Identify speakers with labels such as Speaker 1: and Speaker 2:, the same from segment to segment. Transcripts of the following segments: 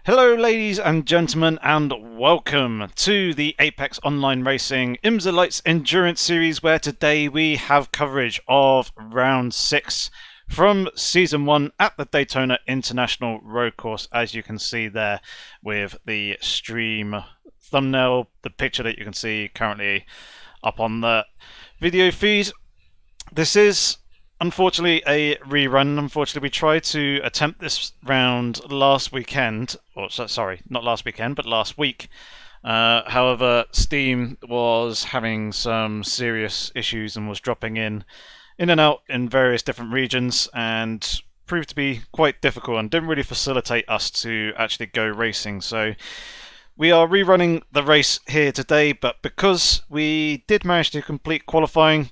Speaker 1: Hello ladies and gentlemen, and welcome to the Apex Online Racing IMSA Lights Endurance Series, where today we have coverage of round 6 from season 1 at the Daytona International Road Course, as you can see there with the stream thumbnail, the picture that you can see currently up on the video feed. This is unfortunately a rerun. Unfortunately, we tried to attempt this round last weekend, or sorry, not last weekend, but last week. However, Steam was having some serious issues and was dropping in and out in various different regions, and proved to be quite difficult and didn't really facilitate us to actually go racing. So we are rerunning the race here today, but because we did manage to complete qualifying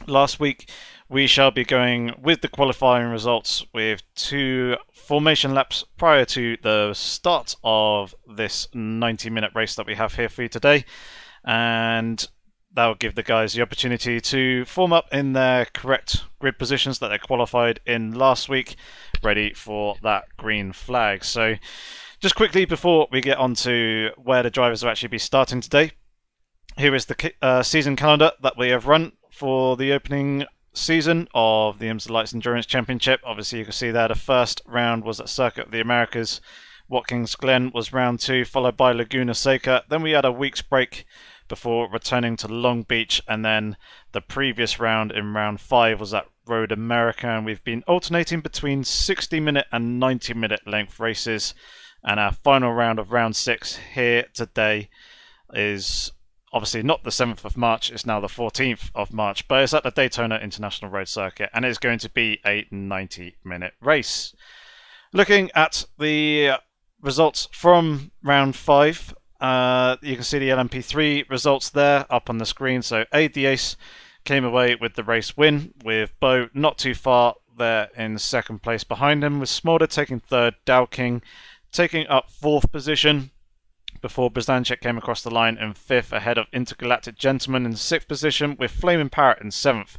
Speaker 1: last week, we shall be going with the qualifying results with 2 formation laps prior to the start of this 90-minute race that we have here for you today, and that will give the guys the opportunity to form up in their correct grid positions that they qualified in last week, ready for that green flag. So just quickly before we get on to where the drivers will actually be starting today, here is the season calendar that we have run for the opening season of the IMSA Lights Endurance Championship. Obviously, you can see there the first round was at Circuit of the Americas. Watkins Glen was round 2, followed by Laguna Seca. Then we had a week's break before returning to Long Beach, and then the previous round in round 5 was at Road America, and we've been alternating between 60-minute and 90-minute length races. And our final round of round 6 here today is obviously not the 7th of March, it's now the 14th of March, but it's at the Daytona International Road Circuit, and it's going to be a 90-minute race. Looking at the results from round 5, you can see the LMP3 results there up on the screen. So AD Ace came away with the race win, with Bo not too far there in second place behind him, with Smolder taking 3rd, Dow King taking up 4th position, before Brzanczyk came across the line in 5th, ahead of Intergalactic Gentleman in 6th position, with Flaming Parrot in 7th.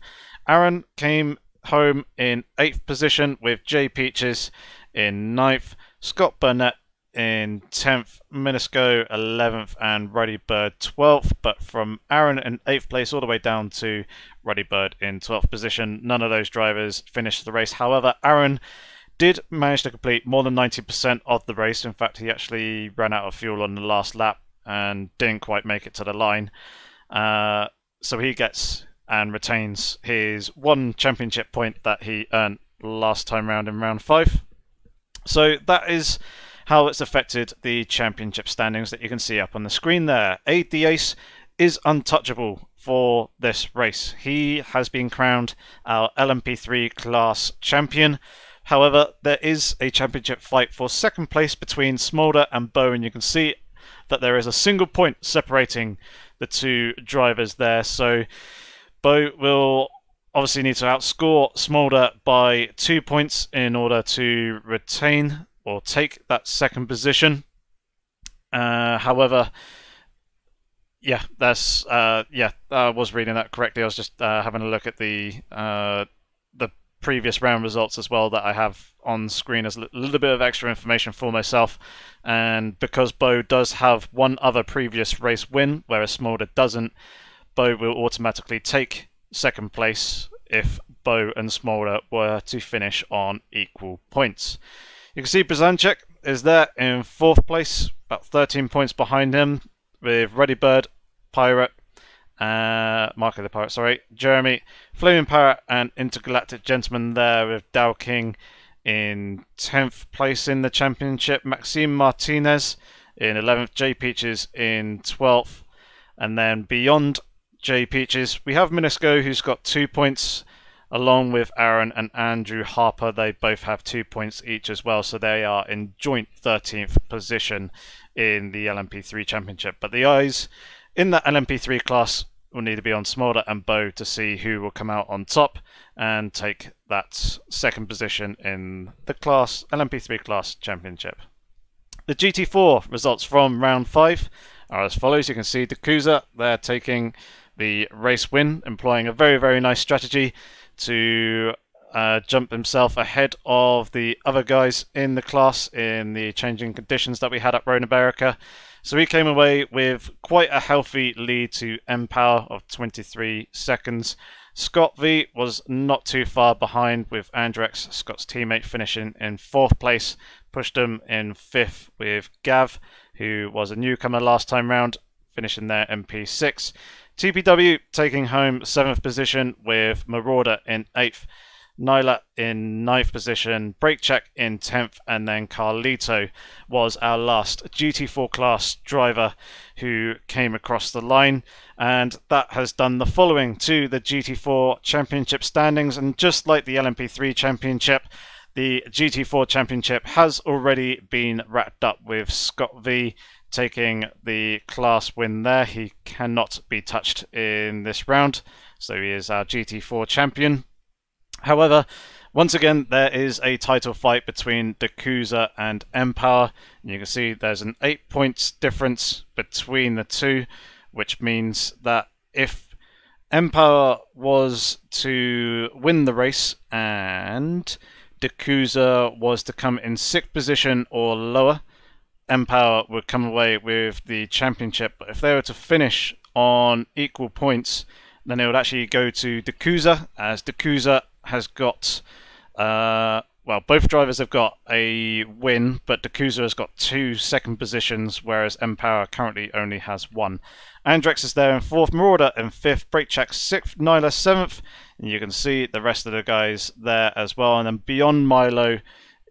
Speaker 1: Aaron came home in 8th position, with J Peaches in 9th, Scott Burnett in 10th, Minisco 11th, and Ruddy Bird 12th. But from Aaron in 8th place all the way down to Ruddy Bird in 12th position, none of those drivers finished the race. However, Aaron did manage to complete more than 90% of the race. In fact, he actually ran out of fuel on the last lap and didn't quite make it to the line. So he gets and retains his 1 championship point that he earned last time round in round 5. So that is how it's affected the championship standings that you can see up on the screen there. AD Ace is untouchable for this race. He has been crowned our LMP3 class champion. However, there is a championship fight for second place between Smolder and Bo, and you can see that there is a single point separating the 2 drivers there. So Bo will obviously need to outscore Smolder by 2 points in order to retain or take that second position. However, yeah, that's I was reading that correctly. I was just having a look at the previous round results as well that I have on screen as a little bit of extra information for myself. And because Bo does have 1 other previous race win, whereas Smolder doesn't, Bo will automatically take second place if Bo and Smolder were to finish on equal points. You can see Brzanczyk is there in 4th place, about 13 points behind him, with Ruddy Bird, Pirate, Marco the Pirate, sorry, Jeremy, Flaming Parrot, and Intergalactic Gentleman there, with Dow King in 10th place in the championship, Maxime Martinez in 11th, J Peaches in 12th, and then beyond J Peaches we have Minisco, who's got 2 points, along with Aaron and Andrew Harper. They both have 2 points each as well, so they are in joint 13th position in the LMP3 championship. But the eyes in that LMP3 class will need to be on Smolder and Bo to see who will come out on top and take that second position in the LMP3 class championship. The GT4 results from round 5 are as follows. You can see Dakuza, they're taking the race win, employing a very, very nice strategy to jump himself ahead of the other guys in the class in the changing conditions that we had at Road America. So he came away with quite a healthy lead to mPower of 23 seconds. Scott V was not too far behind with Andrex, Scott's teammate, finishing in 4th place. Pushed him in 5th with Gav, who was a newcomer last time round, finishing there in P6. TPW taking home 7th position with Marauder in 8th. Nyla in 9th position, Brake Check in 10th, and then Carlito was our last GT4 class driver who came across the line, and that has done the following to the GT4 Championship standings. And just like the LMP3 Championship, the GT4 Championship has already been wrapped up with Scott V taking the class win there. He cannot be touched in this round, so he is our GT4 champion. However, once again, there is a title fight between Dakuza and mPower. You can see there's an 8 points difference between the two, which means that if mPower was to win the race and Dakuza was to come in 6th position or lower, mPower would come away with the championship. But if they were to finish on equal points, then it would actually go to Dakuza, as Dakuza has got, well, both drivers have got a win, but Dakuza has got 2 second positions, whereas mPower currently only has 1. Andrex is there in 4th, Marauder in 5th, Brake Check 6th, Nyla 7th, and you can see the rest of the guys there as well. And then beyond Milo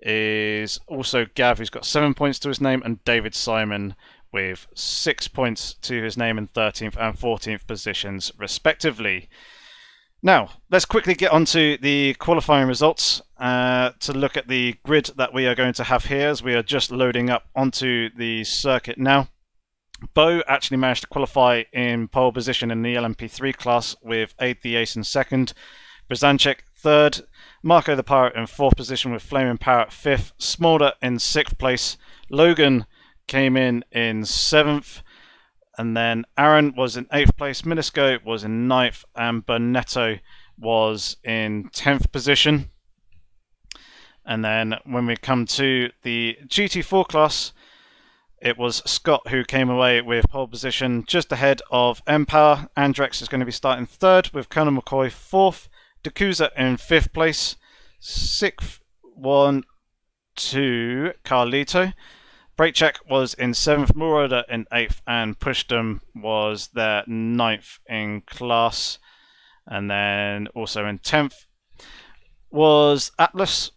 Speaker 1: is also Gav, who's got 7 points to his name, and David Simon with 6 points to his name in 13th and 14th positions respectively. Now, let's quickly get onto the qualifying results to look at the grid that we are going to have here, as we are just loading up onto the circuit now. Bo actually managed to qualify in pole position in the LMP3 class with Aid the Ace in 2nd, Brzanczyk 3rd, Marco the Pirate in 4th position with Flaming Parrot 5th, Smolder in 6th place, Logan came in 7th, and then Aaron was in 8th place, Minisco was in 9th, and Bernetto was in 10th position. And then when we come to the GT4 class, it was Scott who came away with pole position just ahead of mPower. Andrex is going to be starting 3rd with Colonel McCoy 4th, Dakuza in 5th place, 6th one to Carlito. Brake Check was in 7th, Marauder in 8th, and Pushdom was their 9th in class. And then also in 10th was Atlas,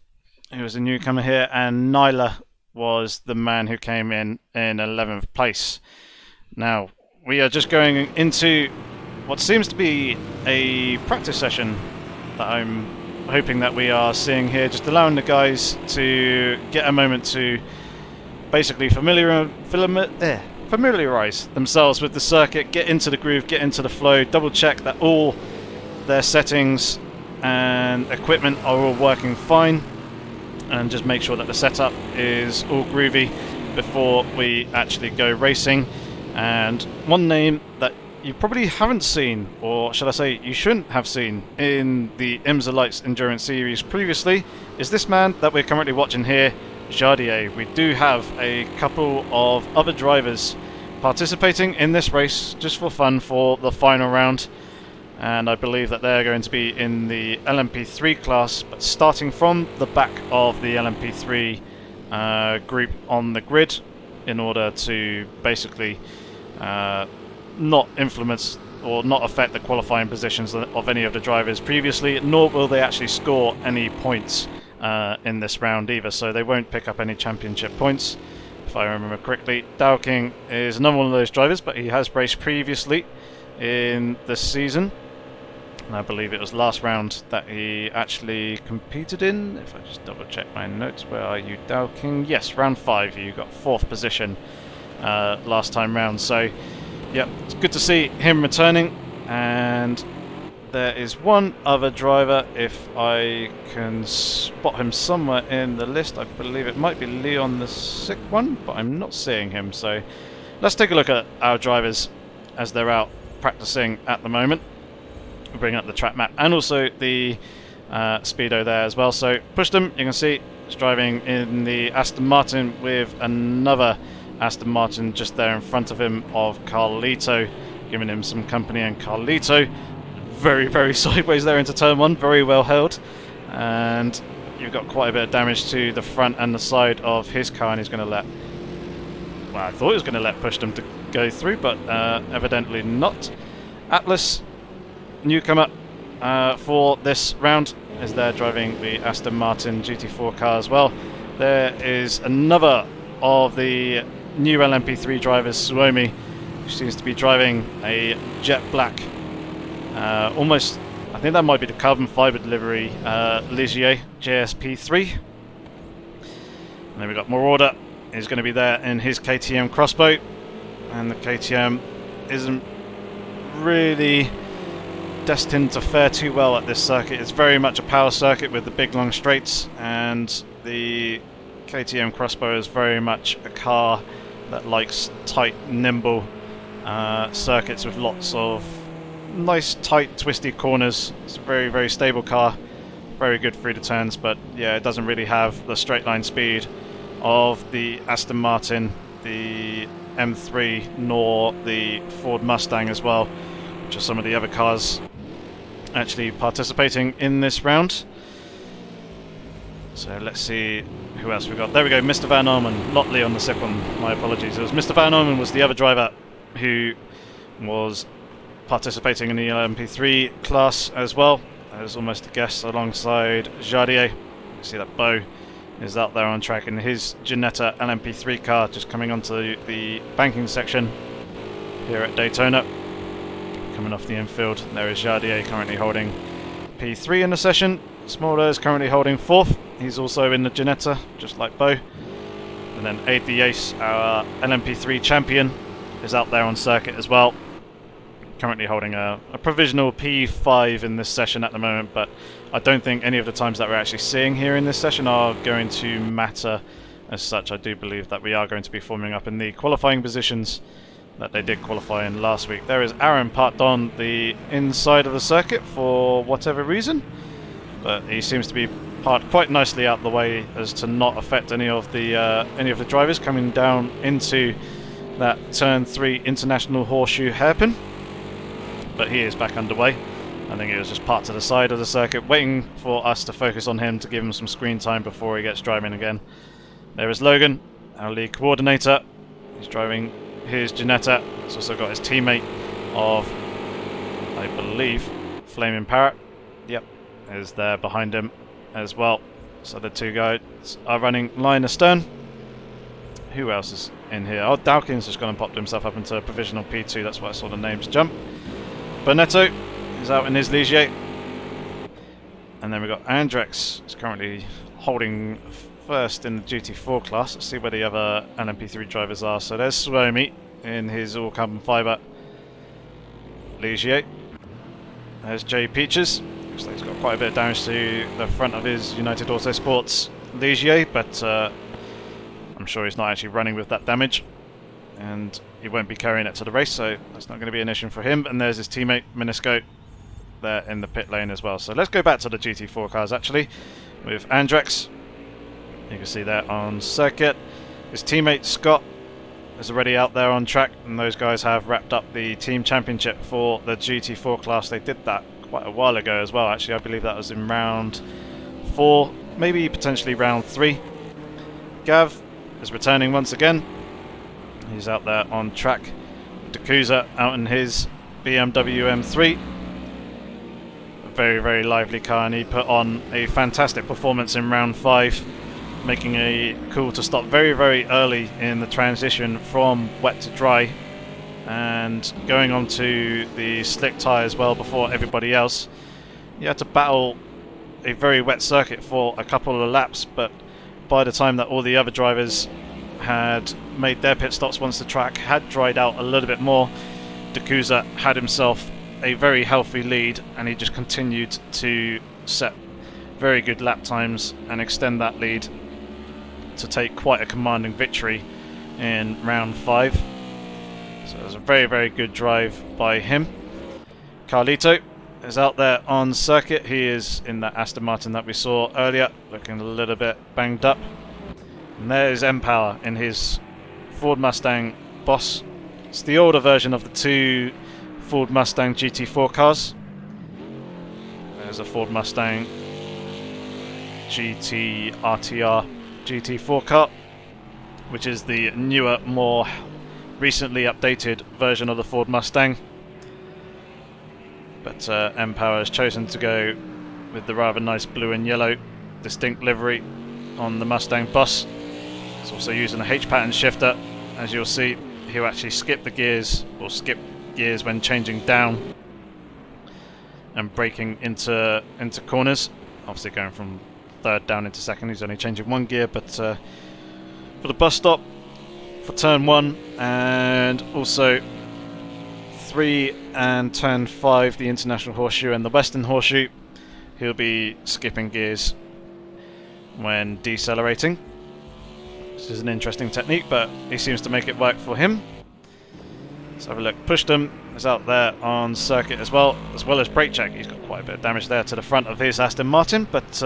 Speaker 1: who was a newcomer here, and Nyla was the man who came in 11th place. Now, we are just going into what seems to be a practice session that I'm hoping that we are seeing here, just allowing the guys to get a moment to basically familiarize themselves with the circuit, get into the groove, get into the flow, double check that all their settings and equipment are all working fine, and just make sure that the setup is all groovy before we actually go racing. And one name that you probably haven't seen, or should I say you shouldn't have seen, in the IMSA Lights Endurance Series previously is this man that we're currently watching here, Jardier. We do have a couple of other drivers participating in this race just for fun for the final round, and I believe that they're going to be in the LMP3 class, but starting from the back of the LMP3 group on the grid, in order to basically not influence or not affect the qualifying positions of any of the drivers previously, nor will they actually score any points in this round either, so they won't pick up any championship points, if I remember correctly. Dowking is another one of those drivers, but he has raced previously in this season, and I believe it was last round that he actually competed in. If I just double check my notes, where are you, Dowking? Yes, round 5, you got 4th position last time round, so yep, it's good to see him returning. And there is one other driver, if I can spot him somewhere in the list. I believe it might be Leon the 6th one, but I'm not seeing him. So let's take a look at our drivers as they're out practicing at the moment. We'll bring up the track map and also the speedo there as well. So pushed him. You can see he's driving in the Aston Martin with another Aston Martin just there in front of him of Carlito, giving him some company. And Carlito very, very sideways there into turn 1, very well held, and you've got quite a bit of damage to the front and the side of his car, and he's going to let, well, I thought he was going to let Pushdom to go through, but evidently not. Atlas, newcomer for this round, is there driving the Aston Martin GT4 car as well. There is another of the new LMP3 drivers, Suomi, who seems to be driving a jet black, almost, I think that might be the carbon fibre delivery Ligier JSP3. And then we've got Moroder, who's going to be there in his KTM crossbow, and the KTM isn't really destined to fare too well at this circuit. It's very much a power circuit with the big long straights, and the KTM crossbow is very much a car that likes tight, nimble circuits with lots of nice, tight, twisty corners. It's a very, very stable car, very good through the turns, but yeah, it doesn't really have the straight line speed of the Aston Martin, the M3, nor the Ford Mustang as well, which are some of the other cars actually participating in this round. So let's see who else we got. There we go, Mr. Van Orman, not Leon the second, my apologies. It was Mr. Van Orman was the other driver who was participating in the LMP3 class as well, as almost a guest alongside Jardier. You see that Beau is out there on track in his Ginetta LMP3 car, just coming onto the banking section here at Daytona. Coming off the infield, there is Jardier currently holding P3 in the session. Smolder is currently holding 4th. He's also in the Ginetta, just like Beau. And then Aid the Ace, our LMP3 champion, is out there on circuit as well. Currently holding a provisional P5 in this session at the moment, but I don't think any of the times that we're actually seeing here in this session are going to matter as such. I do believe that we are going to be forming up in the qualifying positions that they did qualify in last week. There is Aaron parked on the inside of the circuit for whatever reason, but he seems to be parked quite nicely out the way as to not affect any of the drivers coming down into that turn 3 international horseshoe hairpin. But he is back underway. I think he was just parked to the side of the circuit, waiting for us to focus on him to give him some screen time before he gets driving again. There is Logan, our lead coordinator. He's driving his Ginetta. He's also got his teammate of, I believe, Flaming Parrot. Yep, is there behind him as well. So the two guys are running line astern. Who else is in here? Oh, Dawkins just gone and popped himself up into a provisional P2. That's why I saw the names jump. Bonetto is out in his Ligier. And then we've got Andrex, who's currently holding first in the GT4 class. Let's see where the other LMP3 drivers are. So there's Suomi in his all carbon fibre Ligier. There's Jay Peaches. Looks like he's got quite a bit of damage to the front of his United Autosports Ligier, but I'm sure he's not actually running with that damage, and he won't be carrying it to the race, so that's not going to be an issue for him. And there's his teammate Menisco there in the pit lane as well. So let's go back to the GT4 cars actually, with Andrex. You can see there on circuit. His teammate Scott is already out there on track, and those guys have wrapped up the team championship for the GT4 class. They did that quite a while ago as well, actually. I believe that was in round 4, maybe potentially round 3. Gav is returning once again. He's out there on track. Dakuza out in his BMW M3. A very, very lively car, and he put on a fantastic performance in round 5, making a call to stop very, very early in the transition from wet to dry, and going on to the slick tyre as well before everybody else. He had to battle a very wet circuit for a couple of laps, but by the time that all the other drivers had made their pit stops, once the track had dried out a little bit more, Dakuza had himself a very healthy lead, and he just continued to set very good lap times and extend that lead to take quite a commanding victory in round 5. So it was a very, very good drive by him. Carlito is out there on circuit. He is in that Aston Martin that we saw earlier, looking a little bit banged up. And there's mPower in his Ford Mustang Boss. It's the older version of the two Ford Mustang GT4 cars. There's a Ford Mustang GT RTR GT4 car, which is the newer, more recently updated version of the Ford Mustang. But mPower has chosen to go with the rather nice blue and yellow distinct livery on the Mustang Boss. It's also using a H-pattern shifter. As you'll see, he'll actually skip the gears, or skip gears when changing down and braking into corners. Obviously going from third down into second, he's only changing one gear, but for the bus stop, for turn 1, and also 3 and turn 5, the International Horseshoe and the Western Horseshoe, he'll be skipping gears when decelerating. This is an interesting technique, but he seems to make it work for him. Let's have a look. Pushed is out there on circuit as well as brake check. He's got quite a bit of damage there to the front of his Aston Martin, but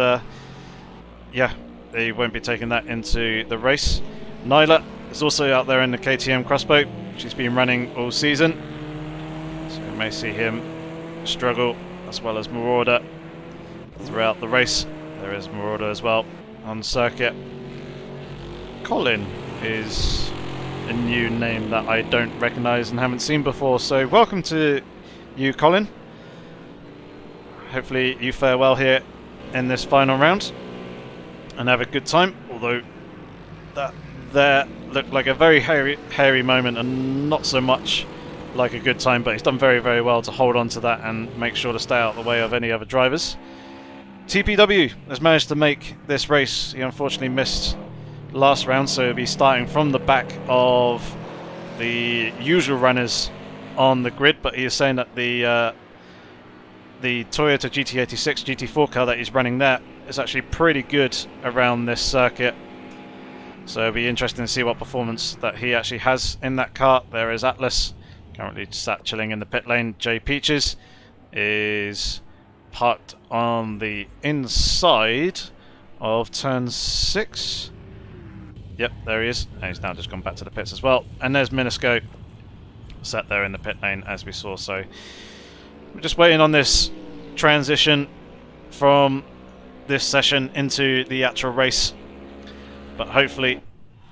Speaker 1: yeah, he won't be taking that into the race. Nyla is also out there in the KTM Crossbow, which he's been running all season. So we may see him struggle, as well as Marauder throughout the race. There is Marauder as well on circuit. Colin is a new name that I don't recognise and haven't seen before, so welcome to you, Colin. Hopefully you fare well here in this final round and have a good time, although that there looked like a very hairy moment and not so much like a good time, but he's done very, very well to hold on to that and make sure to stay out of the way of any other drivers. TPW has managed to make this race. He unfortunately missed last round, so he'll be starting from the back of the usual runners on the grid, but he is saying that the Toyota GT86 GT4 car that he's running there is actually pretty good around this circuit. So it'll be interesting to see what performance that he actually has in that car. There is Atlas, currently sat chilling in the pit lane. Jay Peaches is parked on the inside of turn 6. Yep, there he is. And he's now just gone back to the pits as well. And there's Minisco sat there in the pit lane, as we saw. So we're just waiting on this transition from this session into the actual race. But hopefully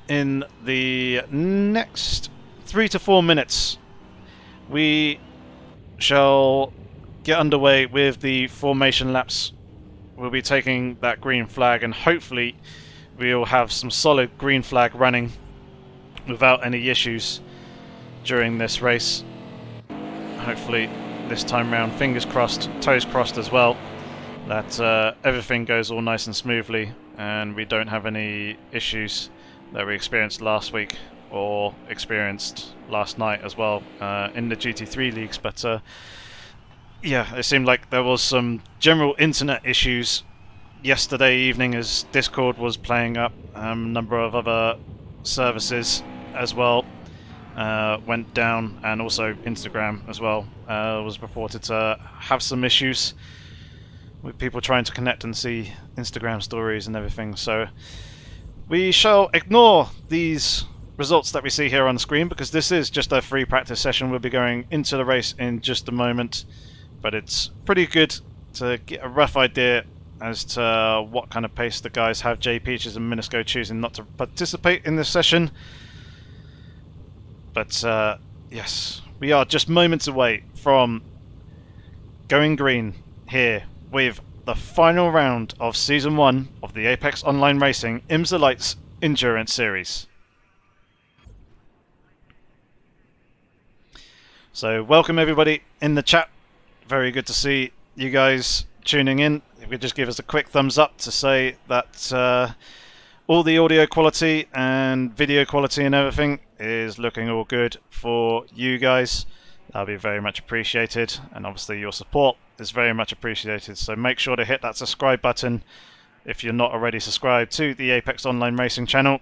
Speaker 1: in the next 3 to 4 minutes we shall get underway with the formation laps. We'll be taking that green flag, and hopefully we'll have some solid green flag running without any issues during this race. Hopefully this time round, fingers crossed, toes crossed as well, that everything goes all nice and smoothly and we don't have any issues that we experienced last week or experienced last night as well in the GT3 leagues. But yeah, it seemed like there was some general internet issues yesterday evening as Discord was playing up. A number of other services as well went down, and also Instagram as well was reported to have some issues with people trying to connect and see Instagram stories and everything. So we shall ignore these results that we see here on the screen, because this is just a free practice session. We'll be going into the race in just a moment, but it's pretty good to get a rough idea as to what kind of pace the guys have. Jay Peaches and Minisco choosing not to participate in this session. But yes, we are just moments away from going green here with the final round of Season 1 of the Apex Online Racing IMSA Lights Endurance Series. So welcome everybody in the chat. Very good to see you guys tuning in. If you could just give us a quick thumbs up to say that all the audio quality and video quality and everything is looking all good for you guys. That'll be very much appreciated, and obviously your support is very much appreciated. So make sure to hit that subscribe button if you're not already subscribed to the Apex Online Racing channel.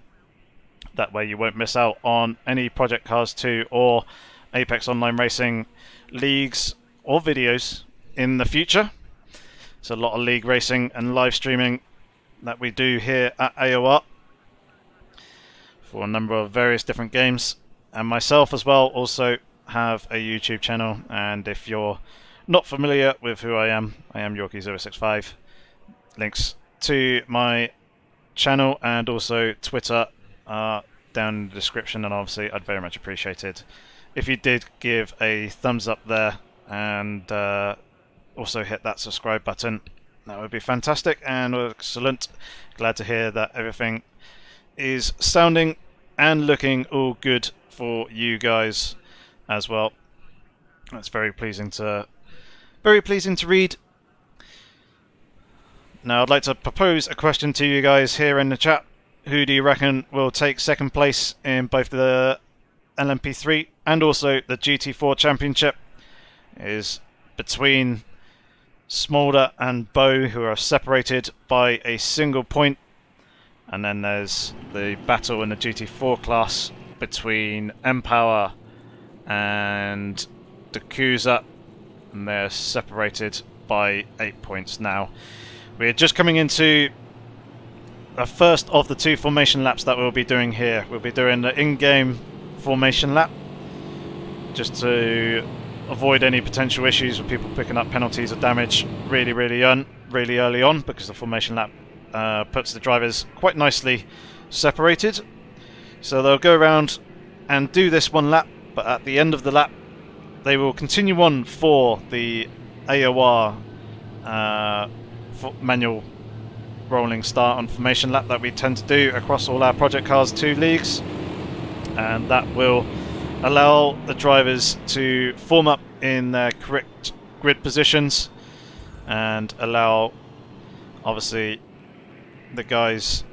Speaker 1: That way you won't miss out on any Project Cars 2 or Apex Online Racing leagues or videos in the future. It's a lot of league racing and live streaming that we do here at AOR for a number of various different games, and myself as well also have a YouTube channel. And if you're not familiar with who I am Yorkie065. Links to my channel and also Twitter are down in the description, and obviously I'd very much appreciate it if you did give a thumbs up there and also hit that subscribe button. That would be fantastic and excellent. Glad to hear that everything is sounding and looking all good for you guys as well. That's very pleasing to read. Now I'd like to propose a question to you guys here in the chat. Who do you reckon will take second place in both the LMP3 and also the GT4 Championship? It is between Smolder and Bo, who are separated by a single point. And then there's the battle in the GT4 class between Empower and Dakusa, and they're separated by 8 points now. We're just coming into the first of the 2 formation laps that we'll be doing here. We'll be doing the in-game formation lap, just to avoid any potential issues with people picking up penalties or damage really early on, because the formation lap puts the drivers quite nicely separated. So they'll go around and do this one lap, but at the end of the lap they will continue on for the AOR manual rolling start on formation lap that we tend to do across all our Project Cars 2 leagues, and that will allow the drivers to form up in their correct grid positions and allow obviously the guys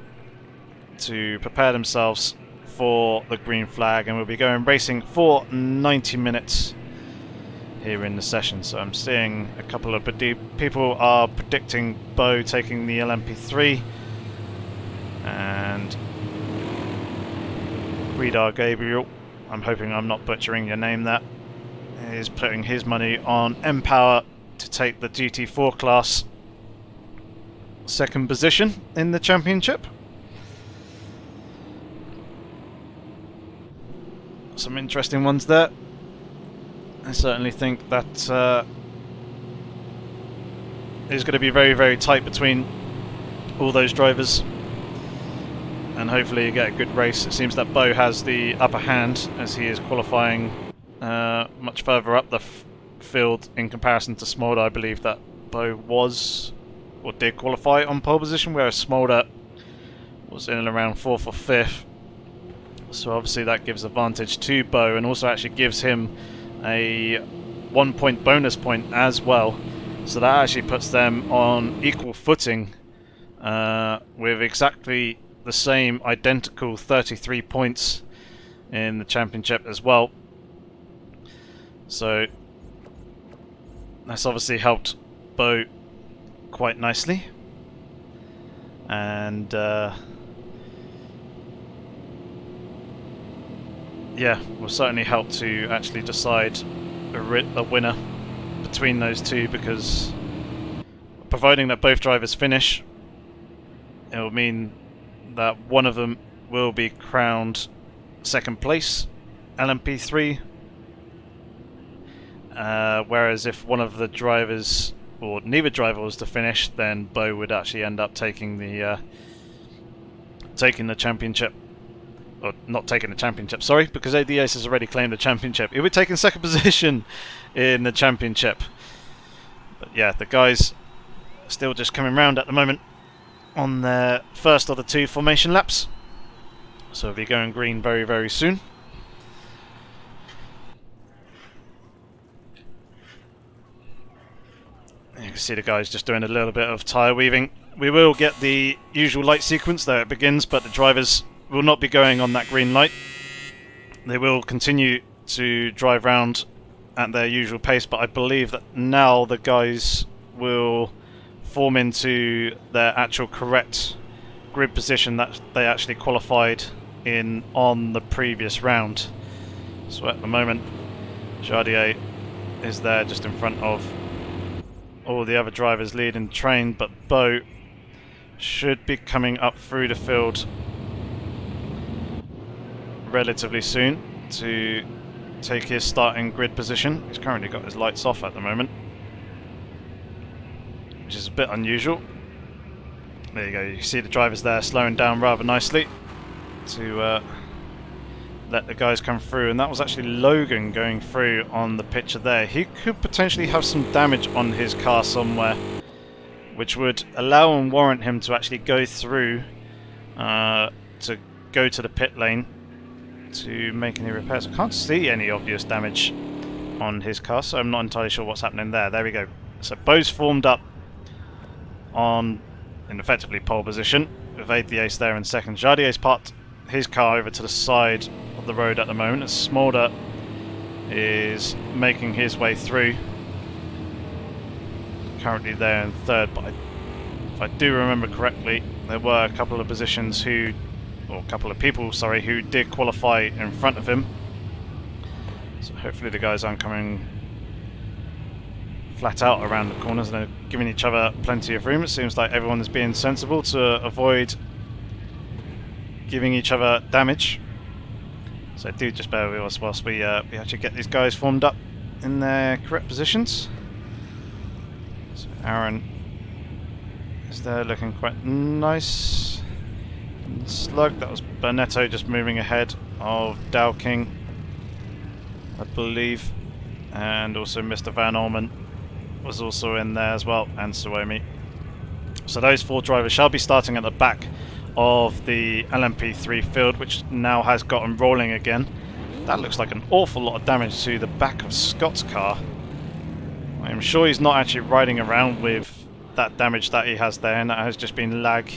Speaker 1: to prepare themselves for the green flag. And we'll be going racing for 90 minutes here in the session. So I'm seeing a couple of people are predicting Bo taking the LMP3, and Redar Gabriel, I'm hoping I'm not butchering your name, that is putting his money on Empower to take the GT4 class second position in the championship. Some interesting ones there. I certainly think that is going to be very tight between all those drivers, and hopefully you get a good race. It seems that Bo has the upper hand, as he is qualifying much further up the field in comparison to Smolder. I believe that Bo was or did qualify on pole position, whereas Smolder was in and around 4th or 5th. So obviously that gives advantage to Bo, and also actually gives him a 1 point bonus point as well. So that actually puts them on equal footing with exactly the same identical 33 points in the championship as well. So that's obviously helped Bo quite nicely, and yeah, will certainly help to actually decide a winner between those two, because providing that both drivers finish, it will mean that one of them will be crowned second place LMP3, whereas if one of the drivers or neither driver was to finish, then Bo would actually end up taking the championship. Or not taking the championship, sorry, because ADS has already claimed the championship. He would take in second position in the championship. But yeah, the guys are still just coming round at the moment on their first of the 2 formation laps. So we'll be going green very soon. You can see the guys just doing a little bit of tyre weaving. We will get the usual light sequence there it begins, but the drivers will not be going on that green light. They will continue to drive round at their usual pace, but I believe that now the guys will form into their actual correct grid position that they actually qualified in on the previous round. So at the moment, Jardier is there just in front of all the other drivers leading the train, but Bo should be coming up through the field relatively soon to take his starting grid position. He's currently got his lights off at the moment, which is a bit unusual. There you go, you see the drivers there slowing down rather nicely to let the guys come through, and that was actually Logan going through on the picture there. He could potentially have some damage on his car somewhere, which would allow and warrant him to actually go through to go to the pit lane to make any repairs. I can't see any obvious damage on his car, so I'm not entirely sure what's happening there. There we go. So Bo's formed up in effectively pole position, with Aid the Ace there in second. Jardier's parked his car over to the side of the road at the moment, as Smolder is making his way through. Currently there in third, but if I do remember correctly, there were a couple of positions who, or a couple of people, sorry, who did qualify in front of him. So hopefully the guys aren't coming flat out around the corners, and they're giving each other plenty of room. It seems like everyone is being sensible to avoid giving each other damage. So do just bear with us whilst we actually get these guys formed up in their correct positions. So Aaron is there looking quite nice and slug. That was Bernetto just moving ahead of Dow King, I believe, and also Mr. Van Orman was also in there as well, and Suomi. So those four drivers shall be starting at the back of the LMP3 field, which now has gotten rolling again. That looks like an awful lot of damage to the back of Scott's car. I'm sure he's not actually riding around with that damage that he has there, and that has just been lag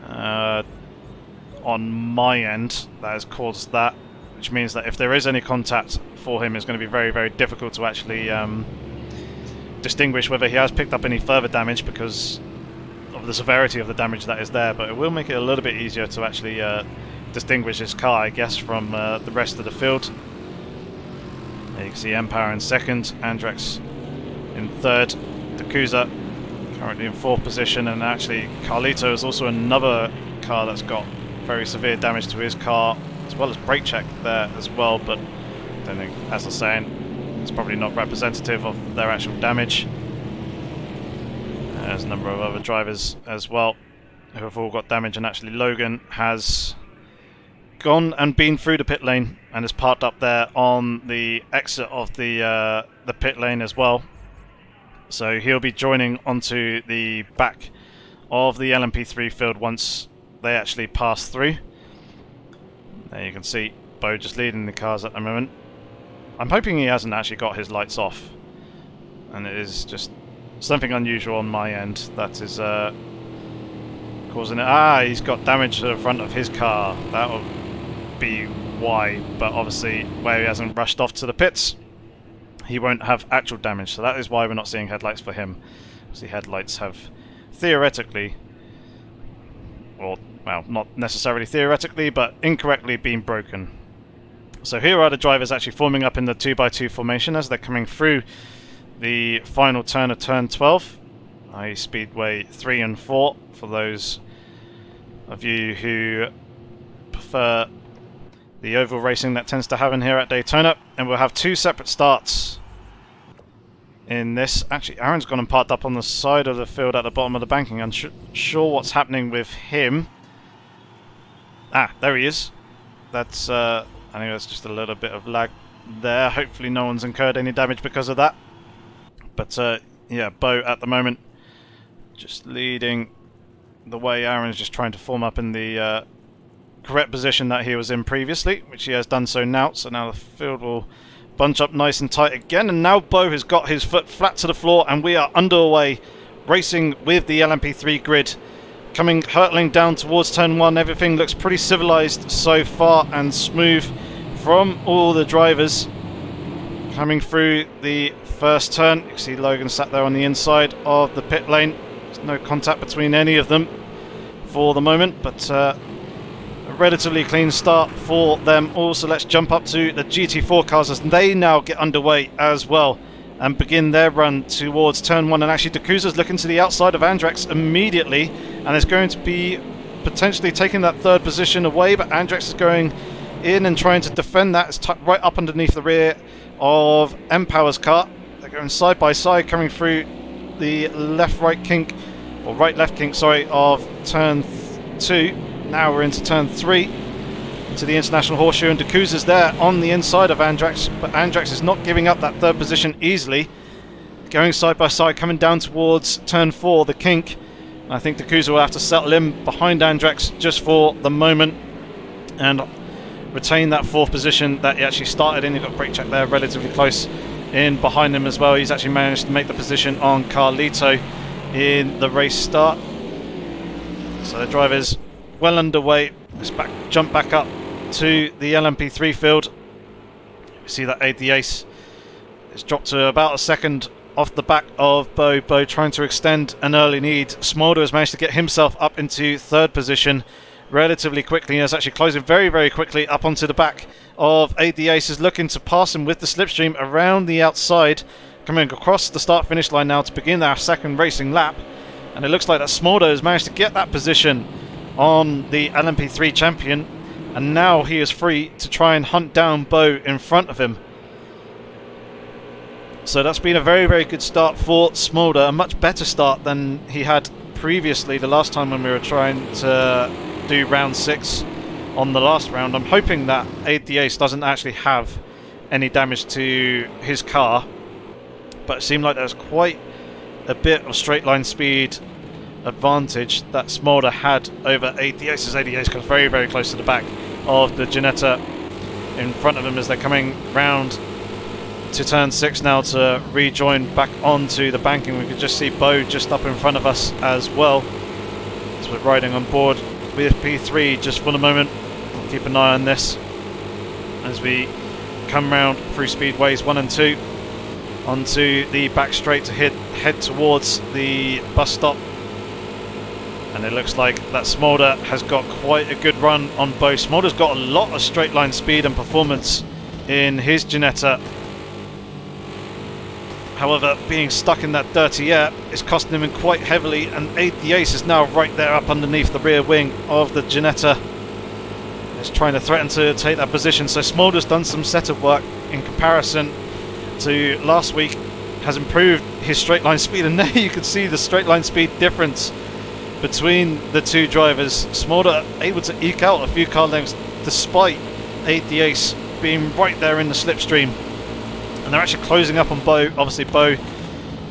Speaker 1: on my end that has caused that, which means that if there is any contact for him, it's going to be very, very difficult to actually distinguish whether he has picked up any further damage because of the severity of the damage that is there. But it will make it a little bit easier to actually distinguish his car, I guess, from the rest of the field. There you can see Empower in second, Andrex in third, Dakuza currently in fourth position, and actually Carlito is also another car that's got very severe damage to his car, as well as brake check there as well, but I don't think, as I was saying, it's probably not representative of their actual damage. There's a number of other drivers as well who have all got damage, and actually Logan has gone and been through the pit lane and is parked up there on the exit of the pit lane as well. So he'll be joining onto the back of the LMP3 field once they actually pass through. There you can see Bo just leading the cars at the moment. I'm hoping he hasn't actually got his lights off, and it is just something unusual on my end that is causing it. He's got damage to the front of his car. That will be why, but obviously where he hasn't rushed off to the pits, he won't have actual damage, so that is why we're not seeing headlights for him. The headlights have theoretically, or well, not necessarily theoretically, but incorrectly been broken. So here are the drivers actually forming up in the 2x2 formation as they're coming through the final turn of turn 12, i.e. Speedway 3 and 4, for those of you who prefer the oval racing that tends to happen here at Daytona. And we'll have two separate starts in this. Actually, Aaron's gone and parked up on the side of the field at the bottom of the banking. I'm sure what's happening with him. There he is. That's I think that's just a little bit of lag there. Hopefully no one's incurred any damage because of that. But yeah, Bo at the moment just leading the way. Aaron's just trying to form up in the correct position that he was in previously, which he has done so now. So now the field will bunch up nice and tight again, and now Bo has got his foot flat to the floor, and we are underway racing with the LMP3 grid. Coming hurtling down towards turn 1, everything looks pretty civilized so far and smooth from all the drivers coming through the first turn. You can see Logan sat there on the inside of the pit lane. There's no contact between any of them for the moment, but a relatively clean start for them all. So let's jump up to the GT4 cars as they now get underway as well. and begin their run towards turn 1. And actually Dakuza's looking to the outside of Andrex immediately, and is going to be potentially taking that third position away, but Andrex is going in and trying to defend that. It's right up underneath the rear of M-Power's car. They're going side by side, coming through the left-right kink, or right-left kink, sorry, of turn 2. Now we're into turn 3, into the International Horseshoe, and Dakuza's there on the inside of Andrex, but Andrex is not giving up that third position easily. Going side by side, coming down towards turn 4, the kink. I think Dakuza will have to settle in behind Andrex just for the moment and retain that 4th position that he actually started in. He got brake check there, relatively close in behind him as well. He's actually managed to make the position on Carlito in the race start. So the driver's well underway. Let's jump back up to the LMP3 field. You see that Aid the Ace has dropped to about a second off the back of Bo. Bo trying to extend an early lead. Smolder has managed to get himself up into 3rd position relatively quickly. He's actually closing very, very quickly up onto the back of Aid the Ace, is looking to pass him with the slipstream around the outside, coming across the start-finish line now to begin our 2nd racing lap. And it looks like that Smolder has managed to get that position on the LMP3 champion, and now he is free to try and hunt down Bo in front of him. So that's been a very, very good start for Smolder, a much better start than he had previously the last time when we were trying to do round 6 on the last round. I'm hoping that Aid the Ace doesn't actually have any damage to his car, but it seemed like there's quite a bit of straight line speed advantage that Smolder had over Aid the Ace, as Aid the Ace comes very, very close to the back of the Ginetta in front of him as they're coming round to turn 6 now to rejoin back onto the banking. We could just see Bo just up in front of us as well, as we're riding on board with P3 just for the moment. We'll keep an eye on this as we come round through speedways 1 and 2 onto the back straight to head towards the bus stop. And it looks like that Smolder has got quite a good run on Bo. Smolder's got a lot of straight line speed and performance in his Ginetta. However, being stuck in that dirty air is costing him quite heavily, and Aid the Ace is now right there up underneath the rear wing of the Ginetta. He's trying to threaten to take that position, so Smolder's done some setup work in comparison to last week, has improved his straight line speed, and there you can see the straight line speed difference between the two drivers. Smolder able to eke out a few car lengths despite Aid the Ace being right there in the slipstream. And they're actually closing up on Bo. Obviously Bo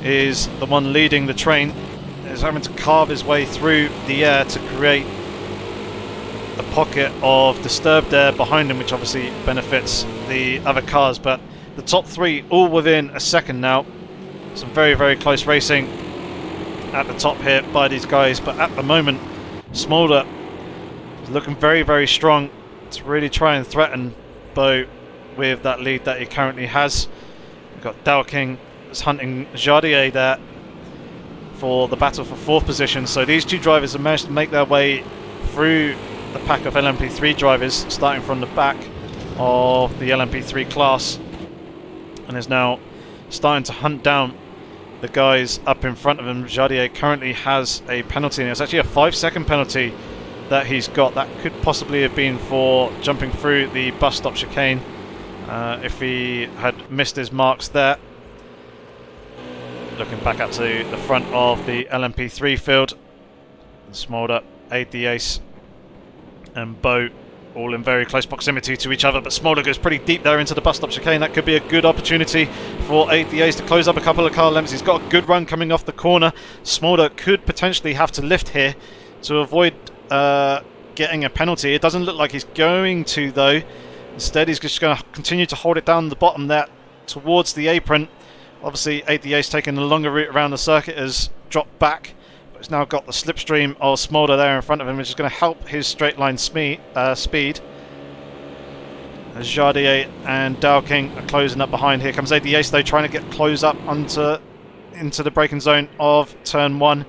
Speaker 1: is the one leading the train. He's having to carve his way through the air to create a pocket of disturbed air behind him, which obviously benefits the other cars. But the top 3 all within a second now. Some very, very close racing at the top here by these guys, but at the moment Smolder is looking very, very strong to really try and threaten Bo with that lead that he currently has. We've got Dowking is hunting Jardier there for the battle for 4th position, so these two drivers have managed to make their way through the pack of LMP3 drivers, starting from the back of the LMP3 class, and is now starting to hunt down the guys up in front of him. Jardier currently has a penalty, and it's actually a 5-second penalty that he's got. That could possibly have been for jumping through the bus stop chicane if he had missed his marks there. Looking back up to the front of the LMP3 field, Smolder, Aid the Ace and Bo all in very close proximity to each other, but Smolder goes pretty deep there into the bus stop chicane. That could be a good opportunity for Aid the Ace to close up a couple of car lengths. He's got a good run coming off the corner. Smolder could potentially have to lift here to avoid getting a penalty. It doesn't look like he's going to though. Instead he's just going to continue to hold it down the bottom there towards the apron. Obviously Aid the Ace taking the longer route around the circuit has dropped back, but it's now got the slipstream of Smolder there in front of him, which is going to help his straight line speed. As Jardier and Dowking are closing up behind. Here comes Aid the Ace though, trying to get close up into the braking zone of turn 1.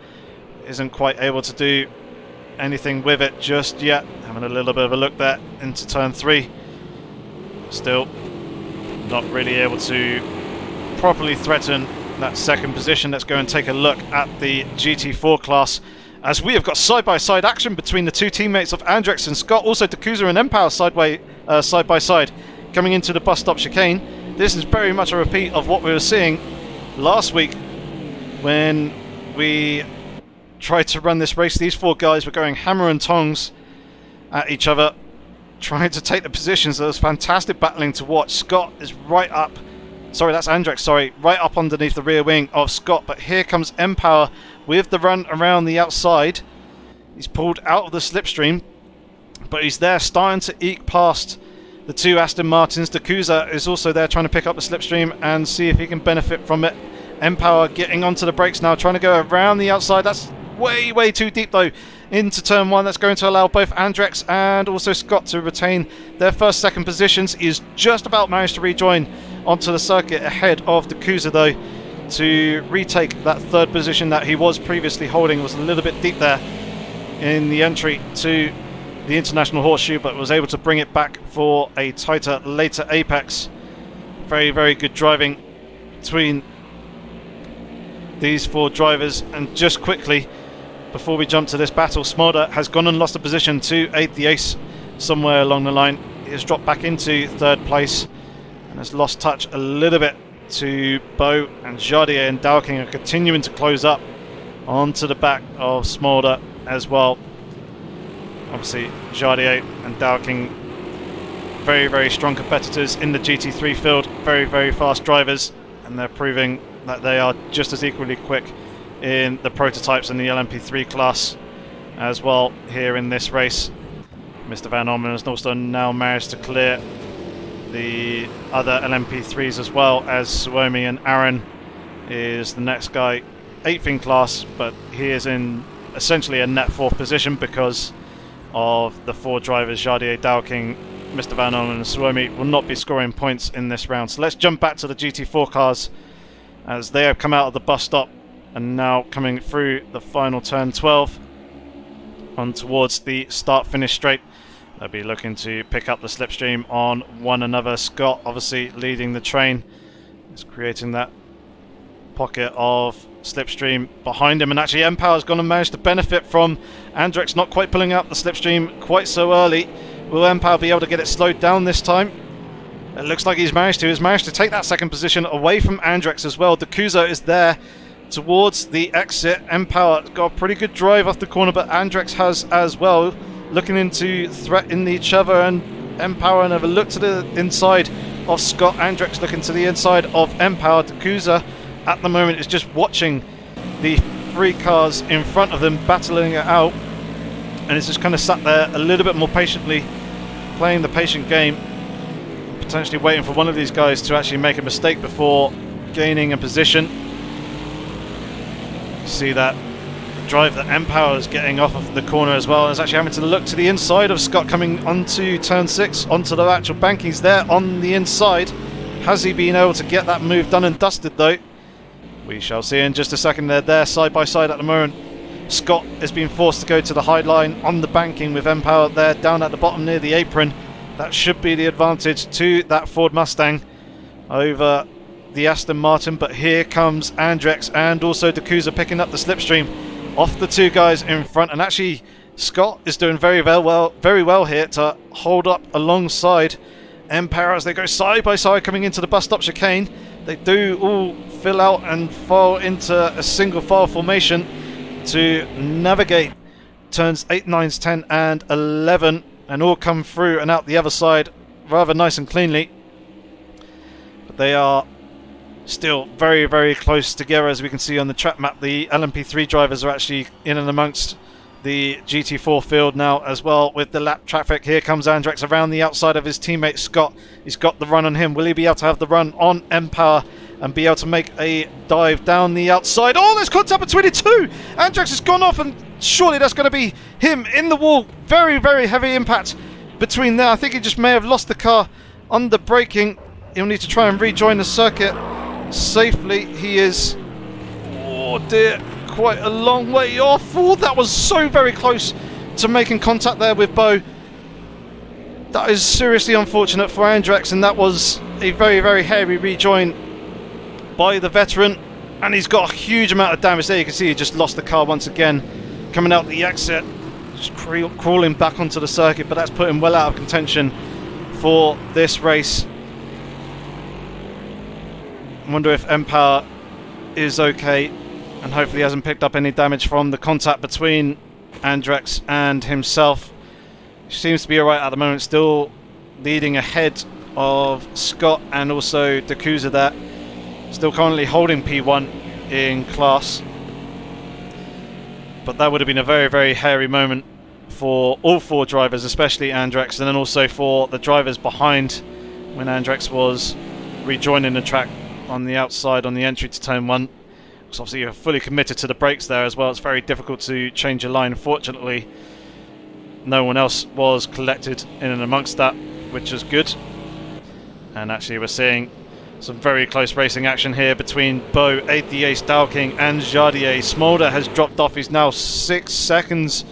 Speaker 1: Isn't quite able to do anything with it just yet. Having a little bit of a look there into turn 3. Still not really able to properly threaten that second position. Let's go and take a look at the GT4 class, as we have got side-by-side action between the two teammates of Andrex and Scott. Also Dakuza and Empower side by side coming into the bus stop chicane. This is very much a repeat of what we were seeing last week when we tried to run this race. These four guys were going hammer and tongs at each other, trying to take the positions. There was fantastic battling to watch. Scott is right up, sorry, that's Andrex, sorry, right up underneath the rear wing of Scott. But here comes Empower with the run around the outside. He's pulled out of the slipstream, but he's there starting to eke past the two Aston Martins. Dakuza is also there trying to pick up the slipstream and see if he can benefit from it. Empower getting onto the brakes now, trying to go around the outside. That's way too deep though into turn one. That's going to allow both Andrex and also Scott to retain their second positions. He's just about managed to rejoin onto the circuit ahead of Dakuza though, to retake that third position that he was previously holding. It was a little bit deep there in the entry to the International Horseshoe, but was able to bring it back for a tighter later apex. Very good driving between these four drivers. And just quickly before we jump to this battle, Smolder has gone and lost a position to Aid the Ace somewhere along the line. He has dropped back into third place and has lost touch a little bit to Beau, and Jardier and Dowking are continuing to close up onto the back of Smolder as well. Obviously Jardier and Dowking, very strong competitors in the GT3 field, very fast drivers, and they're proving that they are just as equally quick in the prototypes and the LMP3 class as well here in this race. Mr. Van Ormen has also now managed to clear the other LMP3s as well, as Suomi and Aaron is the next guy, 8th in class, but he is in essentially a net 4th position because of the four drivers, Jardier, Dowking, Mr. Van Ormen and Suomi will not be scoring points in this round. So let's jump back to the GT4 cars as they have come out of the bus stop and now coming through the final turn 12 on towards the start-finish straight. They'll be looking to pick up the slipstream on one another. Scott obviously leading the train. He's creating that pocket of slipstream behind him, and actually Empower's gone and managed to benefit from Andrex not quite pulling out the slipstream quite so early. Will Empower be able to get it slowed down this time? It looks like he's managed to take that second position away from Andrex as well. Dakuza is there towards the exit. Empower got a pretty good drive off the corner, but Andrex has as well, looking into threaten each other, and Empower never looked to the inside of Scott. Andrex looking to the inside of Empower. Dakuza at the moment is just watching the three cars in front of them battling it out, and it's just kind of sat there a little bit more patiently, playing the patient game, potentially waiting for one of these guys to actually make a mistake before gaining a position. See that drive that Empower is getting off of the corner as well, and is actually having to look to the inside of Scott coming onto turn 6, onto the actual bankings there on the inside. Has he been able to get that move done and dusted though? We shall see in just a second. They're there side by side at the moment. Scott has been forced to go to the high line on the banking with Empower there down at the bottom near the apron. That should be the advantage to that Ford Mustang over the Aston Martin, but here comes Andrex and also Dakuza picking up the slipstream off the two guys in front, and actually Scott is doing very well here to hold up alongside Empower as they go side by side coming into the bus stop chicane. They do all fill out and fall into a single file formation to navigate turns 8, 9, 10 and 11 and all come through and out the other side rather nice and cleanly. But they are still very close together, as we can see on the track map. The LMP3 drivers are actually in and amongst the GT4 field now as well with the lap traffic. Here comes Andrex around the outside of his teammate Scott. He's got the run on him. Will he be able to have the run on Empower and be able to make a dive down the outside? Oh, there's contact between the two! Andrex has gone off, and surely that's going to be him in the wall. Very heavy impact between there. I think he just may have lost the car under braking. He'll need to try and rejoin the circuit safely. He is, oh dear, quite a long way off. Oh, that was so very close to making contact there with Beau. That is seriously unfortunate for Andrex, and that was a very heavy rejoin by the veteran, and he's got a huge amount of damage there. You can see he just lost the car once again, coming out the exit, just crawling back onto the circuit, but that's put him well out of contention for this race. I wonder if Empower is okay, and hopefully he hasn't picked up any damage from the contact between Andrex and himself. He seems to be alright at the moment, still leading ahead of Scott and also Dakuza there. Still currently holding P1 in class. But that would have been a very, very hairy moment for all four drivers, especially Andrex, and then also for the drivers behind when Andrex was rejoining the track on the outside on the entry to turn 1. So obviously you're fully committed to the brakes there as well. It's very difficult to change your line. Fortunately, no one else was collected in and amongst that, which is good. And actually we're seeing some very close racing action here between Bo, 8th Ace, Dowking and Jardier. Smolder has dropped off. He's now 6 seconds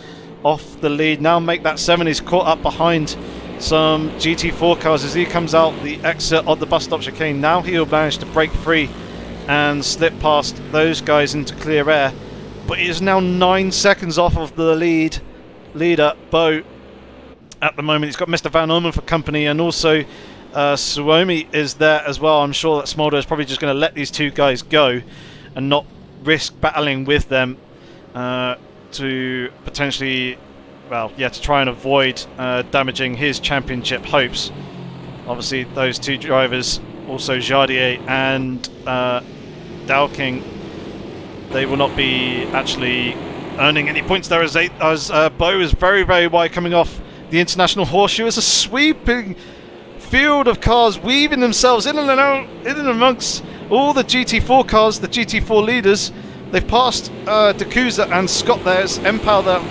Speaker 1: off the lead. Now make that 7. He's caught up behind some GT4 cars as he comes out the exit of the bus stop chicane. Now he'll manage to break free and slip past those guys into clear air. But he is now 9 seconds off of the leader, Bo, at the moment. He's got Mr. Van Orman for company, and also Suomi is there as well. I'm sure that Smolder is probably just going to let these two guys go and not risk battling with them to potentially, well, yeah, to try and avoid damaging his championship hopes. Obviously, those two drivers, also Jardier and Dowking, they will not be actually earning any points there as Bo is very, very wide coming off the International Horseshoe. It's a sweeping field of cars weaving themselves in and out, in and amongst all the GT4 cars, the GT4 leaders. They've passed Dakuza and Scott there. It's Empower that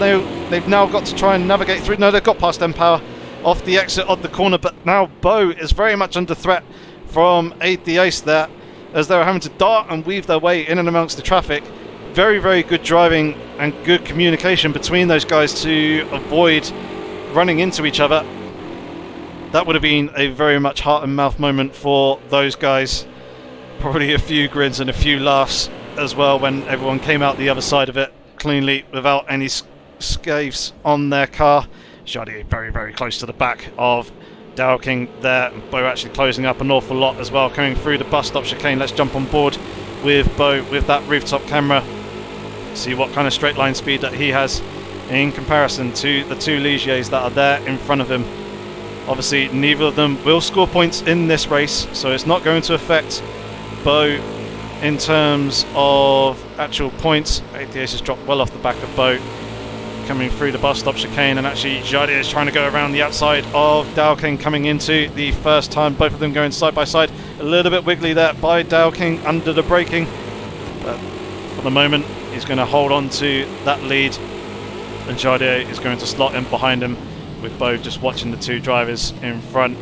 Speaker 1: they've now got to try and navigate through. No, they've got past Empower off the exit of the corner, but now Bo is very much under threat from 8th Ace there, as they're having to dart and weave their way in and amongst the traffic. Very, very good driving and good communication between those guys to avoid running into each other. That would have been a very much heart and mouth moment for those guys. Probably a few grins and a few laughs as well when everyone came out the other side of it cleanly without any scathes on their car. Jardier very, very close to the back of Dowking there. Bo actually closing up an awful lot as well, coming through the bus stop chicane. Let's jump on board with Bo with that rooftop camera. See what kind of straight line speed that he has in comparison to the two Ligiers that are there in front of him. Obviously, neither of them will score points in this race, so it's not going to affect Bo in terms of actual points. 8th Ace has dropped well off the back of Bo, coming through the bus stop chicane, and actually Jardier is trying to go around the outside of Dowking coming into the first time. Both of them going side by side. A little bit wiggly there by Dowking under the braking, but for the moment he's going to hold on to that lead, and Jardier is going to slot in behind him, with Bo just watching the two drivers in front.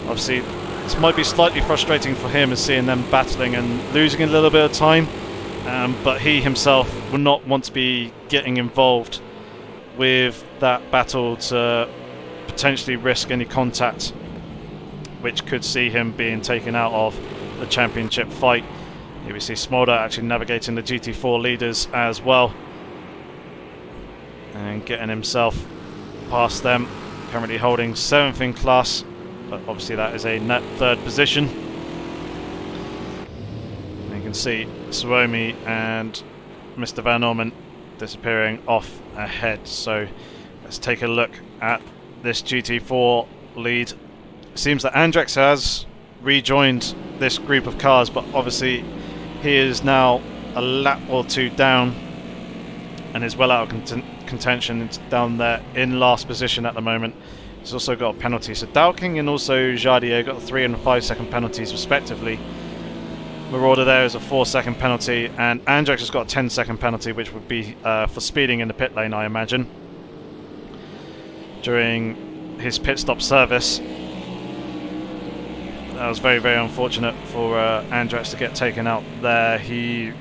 Speaker 1: Obviously, this might be slightly frustrating for him as seeing them battling and losing a little bit of time, but he himself will not want to be getting involved with that battle to potentially risk any contact, which could see him being taken out of the championship fight. Here we see Smolder actually navigating the GT4 leaders as well and getting himself past them. Currently holding 7th in class, but obviously that is a net 3rd position. And you can see Suomi and Mr. Van Orman disappearing off ahead. So let's take a look at this GT4 lead. It seems that Andrex has rejoined this group of cars, but obviously he is now a lap or two down and is well out of contention. It's down there in last position at the moment. He's also got a penalty. So Dowking and also Jardier got 3 and 5 second penalties respectively. Marauder there is a 4-second penalty, and Andrex has got a 10-second penalty, which would be for speeding in the pit lane, I imagine, during his pit stop service. That was very, very unfortunate for Andrex to get taken out there. He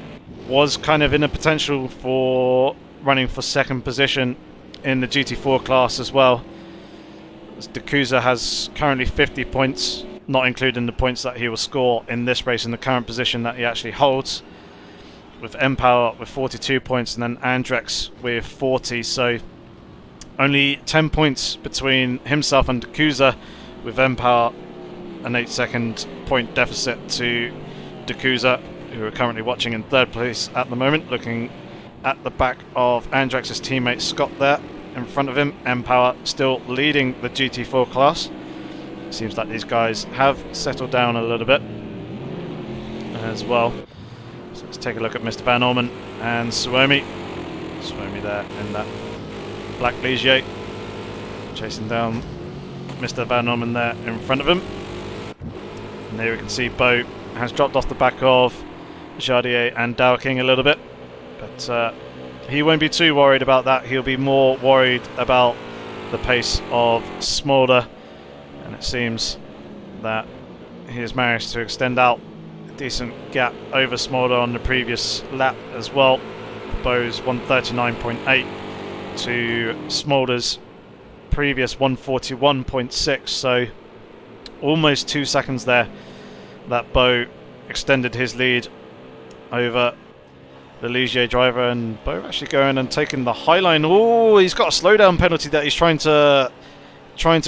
Speaker 1: was kind of in a potential for running for 2nd position in the GT4 class as well. Dakuza has currently 50 points not including the points that he will score in this race in the current position that he actually holds, with Empower with 42 points and then Andrex with 40. So only 10 points between himself and Dakusa, with Empower an 8-second point deficit to Dakusa, who are currently watching in third place at the moment, looking at the back of Andrex's teammate Scott there. In front of him, Empower still leading the GT4 class. Seems like these guys have settled down a little bit as well. So let's take a look at Mr. Van Orman and Suomi. Suomi there in that black Ligier, chasing down Mr. Van Orman there in front of him. And there we can see Bo has dropped off the back of Jardier and Dow King a little bit, but he won't be too worried about that. He'll be more worried about the pace of Smolder, and it seems that he has managed to extend out a decent gap over Smolder on the previous lap as well. Bo's 139.8 to Smolder's previous 141.6, so almost 2 seconds there that Bo extended his lead over the Ligier driver, and Bo actually going and taking the high line. Oh, he's got a slowdown penalty that he's trying to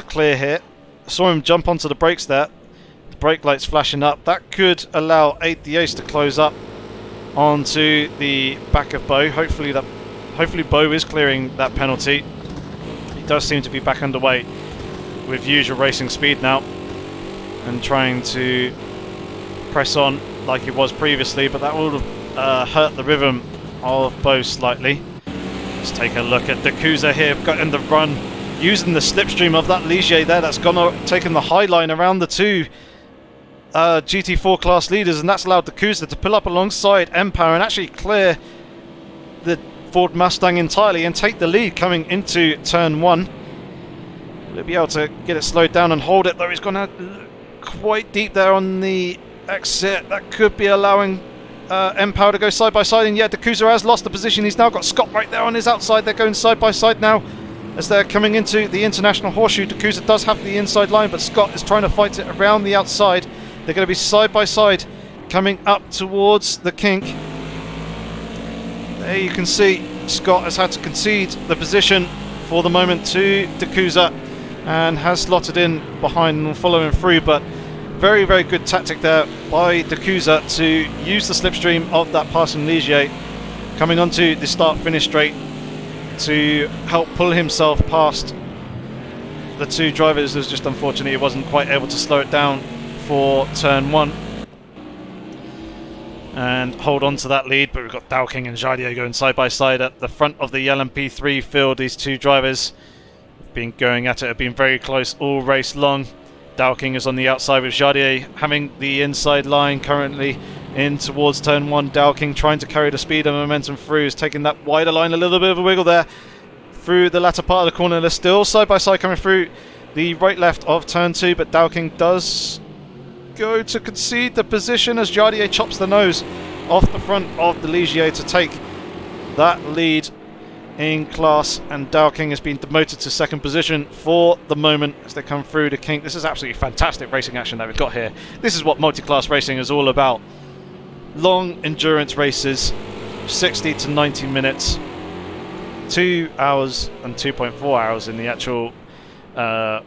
Speaker 1: clear here. Saw him jump onto the brakes there. The brake lights flashing up. That could allow the Ace to close up onto the back of Bo. Hopefully Bo is clearing that penalty. He does seem to be back underway with usual racing speed now, and trying to press on like he was previously, but that would have hurt the rhythm of Bo slightly. Let's take a look at Dakusa here, got in the run, using the slipstream of that Ligier there. That's taken the high line around the two GT4 class leaders, and that's allowed Dakusa to pull up alongside Empower and actually clear the Ford Mustang entirely and take the lead coming into turn 1. Will he be able to get it slowed down and hold it, though? He's gone out quite deep there on the exit. That could be allowing Empower to go side by side, and yeah, Dakusa has lost the position. He's now got Scott right there on his outside. They're going side by side now as they're coming into the International Horseshoe. Dakusa does have the inside line, but Scott is trying to fight it around the outside. They're going to be side by side coming up towards the kink. There you can see Scott has had to concede the position for the moment to Dakusa and has slotted in behind and following through, but very, very good tactic there by Dakusa to use the slipstream of that passing Ligier coming onto the start-finish straight to help pull himself past the two drivers. It was just unfortunate he wasn't quite able to slow it down for turn 1 and hold on to that lead, but we've got Dow King and Jardier going side by side at the front of the LMP3 field. These two drivers have been going at it, have been very close all race long. Dow King is on the outside with Jardier having the inside line currently in towards turn 1. Dow King trying to carry the speed and momentum through, is taking that wider line, a little bit of a wiggle there through the latter part of the corner. They're still side by side coming through the right left of turn 2, but Dow King does go to concede the position as Jardier chops the nose off the front of the Ligier to take that lead in class, and Dow King has been demoted to second position for the moment as they come through the kink. This is absolutely fantastic racing action that we've got here. This is what multi-class racing is all about. Long endurance races, 60 to 90 minutes, 2 hours and 2.4 hours in the actual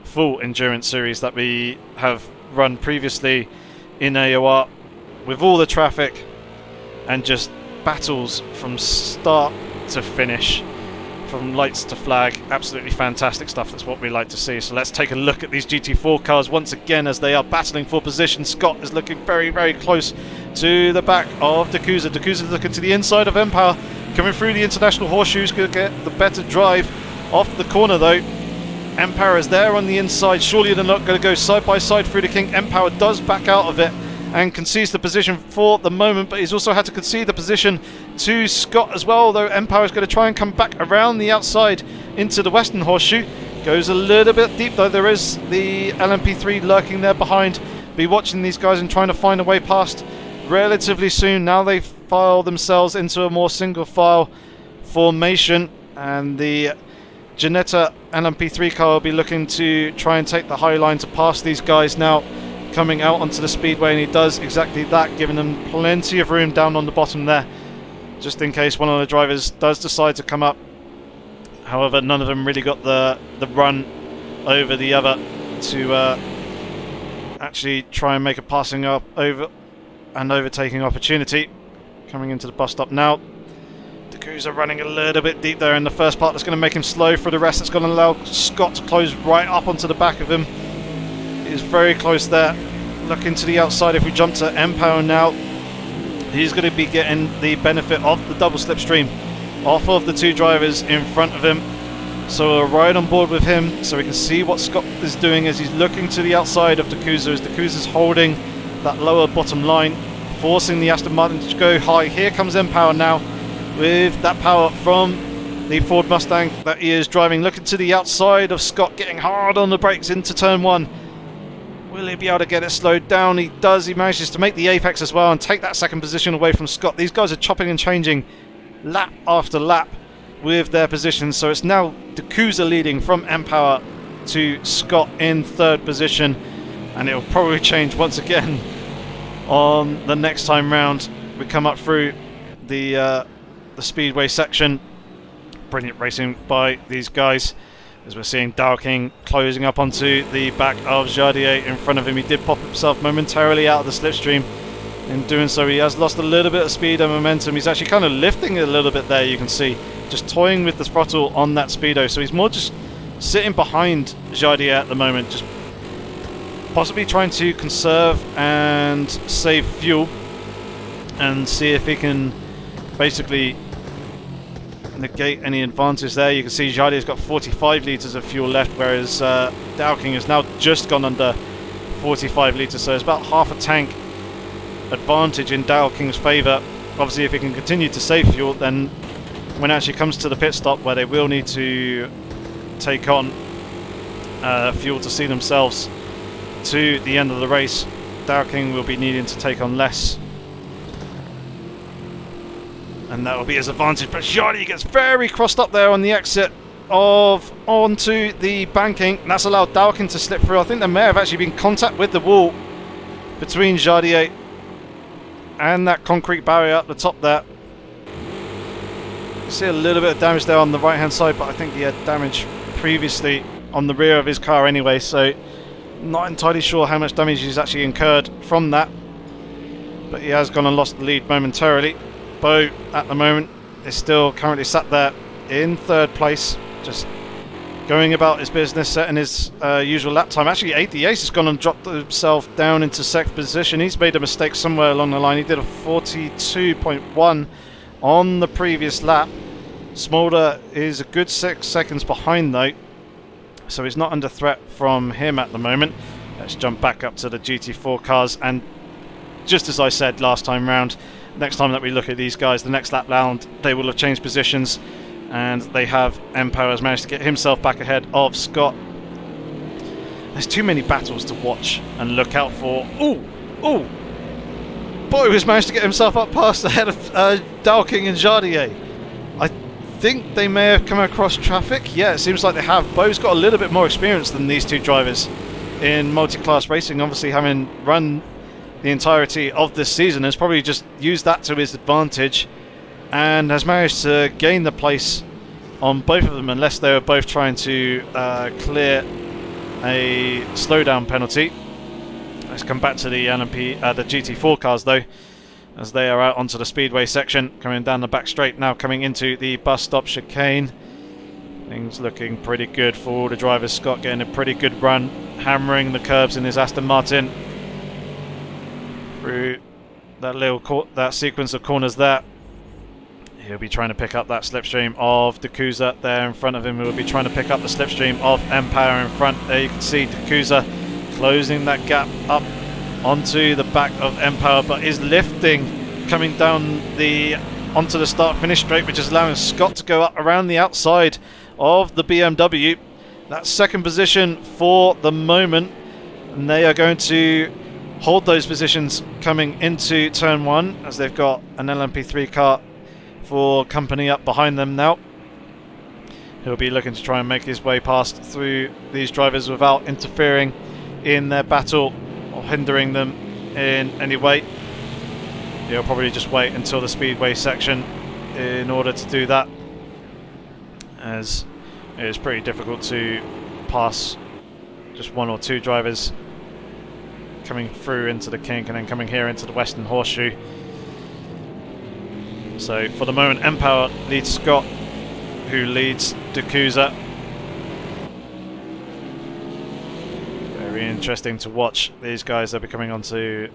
Speaker 1: full endurance series that we have run previously in AOR, with all the traffic and just battles from start to finish, from lights to flag. Absolutely fantastic stuff. That's what we like to see. So let's take a look at these GT4 cars once again as they are battling for position. Scott is looking very, very close to the back of Dakusa. Dakusa looking to the inside of Empower, coming through the International Horseshoes, going to get the better drive off the corner though. Empower is there on the inside. Surely they're not going to go side by side through the kink. Empower does back out of it and concedes the position for the moment, but he's also had to concede the position to Scott as well, though Empower is going to try and come back around the outside into the Western Horseshoe. Goes a little bit deep though. There is the LMP3 lurking there behind. Be watching these guys and trying to find a way past relatively soon. Now they file themselves into a more single file formation, and the Ginetta LMP3 car will be looking to try and take the high line to pass these guys now coming out onto the speedway, and he does exactly that, giving them plenty of room down on the bottom there, just in case one of the drivers does decide to come up. However, none of them really got the run over the other to actually try and make a passing up over and overtaking opportunity. Coming into the bus stop now. Dakusa running a little bit deep there in the first part. That's going to make him slow. For the rest, that's going to allow Scott to close right up onto the back of him. He's very close there. Looking to the outside. If we jump to Empower now, he's going to be getting the benefit of the double slipstream off of the two drivers in front of him. So we're right on board with him, so we can see what Scott is doing as he's looking to the outside of Dakusa, as Dakusa's holding that lower bottom line, forcing the Aston Martin to go high. Here comes Empower now with that power from the Ford Mustang that he is driving, looking to the outside of Scott, getting hard on the brakes into turn one. Will he be able to get it slowed down? He does. He manages to make the apex as well and take that second position away from Scott. These guys are chopping and changing lap after lap with their positions, so it's now Dakusa leading from Empower to Scott in third position, and it will probably change once again on the next time round. We come up through the speedway section. Brilliant racing by these guys, as we're seeing Dow King closing up onto the back of Jardier in front of him. He did pop himself momentarily out of the slipstream. In doing so, he has lost a little bit of speed and momentum. He's actually kind of lifting it a little bit there, you can see, just toying with the throttle on that speedo. So he's more just sitting behind Jardier at the moment, just possibly trying to conserve and save fuel and see if he can basically negate any advantage there. You can see Jardier's got 45 litres of fuel left, whereas Dow King has now just gone under 45 litres, so it's about half a tank advantage in Dow King's favour. Obviously, if he can continue to save fuel, then when it actually comes to the pit stop, where they will need to take on fuel to see themselves to the end of the race, Dow King will be needing to take on less, and that will be his advantage. But Jardier gets very crossed up there on the exit onto the banking, and that's allowed Dow King to slip through. I think there may have actually been contact with the wall between Jardier and that concrete barrier up the top there. You see a little bit of damage there on the right hand side, but I think he had damage previously on the rear of his car anyway, so not entirely sure how much damage he's actually incurred from that, but he has gone and lost the lead momentarily. Bo at the moment is still currently sat there in third place, just going about his business, setting his usual lap time. Actually, ADAce has gone and dropped himself down into second position. He's made a mistake somewhere along the line. He did a 42.1 on the previous lap. Smolder is a good 6 seconds behind though, so he's not under threat from him at the moment. Let's jump back up to the GT4 cars, and just as I said last time round, next time that we look at these guys, the next lap round, they will have changed positions, and they have. Empower has managed to get himself back ahead of Scott. There's too many battles to watch and look out for. Ooh, ooh! Bo has managed to get himself up past ahead of Dow King and Jardier. I think they may have come across traffic. Yeah, it seems like they have. Bo's got a little bit more experience than these two drivers in multi-class racing, obviously having run the entirety of this season, has probably just used that to his advantage and has managed to gain the place on both of them, unless they were both trying to clear a slowdown penalty. Let's come back to the LMP, the GT4 cars though, as they are out onto the speedway section, coming down the back straight now, coming into the bus stop chicane. Things looking pretty good for all the drivers. Scott getting a pretty good run, hammering the curbs in his Aston Martin through that sequence of corners there. He'll be trying to pick up that slipstream of Dakusa there in front of him. He'll be trying to pick up the slipstream of Empower in front. There you can see Dakusa closing that gap up onto the back of Empower, but is lifting coming down onto the start-finish straight, which is allowing Scott to go up around the outside of the BMW. That's second position for the moment, and they are going to hold those positions coming into turn one, as they've got an LMP3 car for company up behind them now. He'll be looking to try and make his way past through these drivers without interfering in their battle or hindering them in any way. He'll probably just wait until the speedway section in order to do that, as it is pretty difficult to pass just one or two drivers coming through into the kink and then coming here into the Western Horseshoe. So for the moment, Empower leads Scott, who leads Dakuza. Very interesting to watch these guys. They'll be coming onto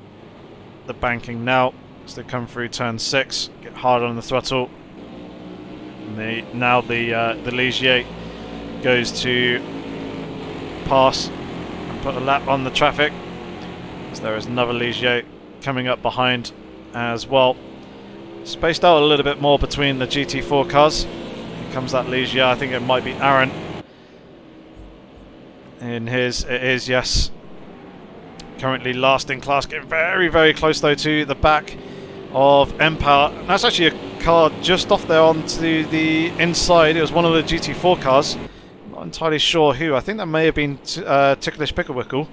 Speaker 1: the banking now as they come through turn 6, get hard on the throttle. And now the Ligier goes to pass and put a lap on the traffic, as there is another Ligier coming up behind as well. Spaced out a little bit more between the GT4 cars. Here comes that Ligier. I think it might be Aaron in his. It is, yes. Currently last in class, getting very, very close though to the back of Empower. And that's actually a car just off there onto the inside. It was one of the GT4 cars. I'm not entirely sure who. I think that may have been Ticklish Picklewickle.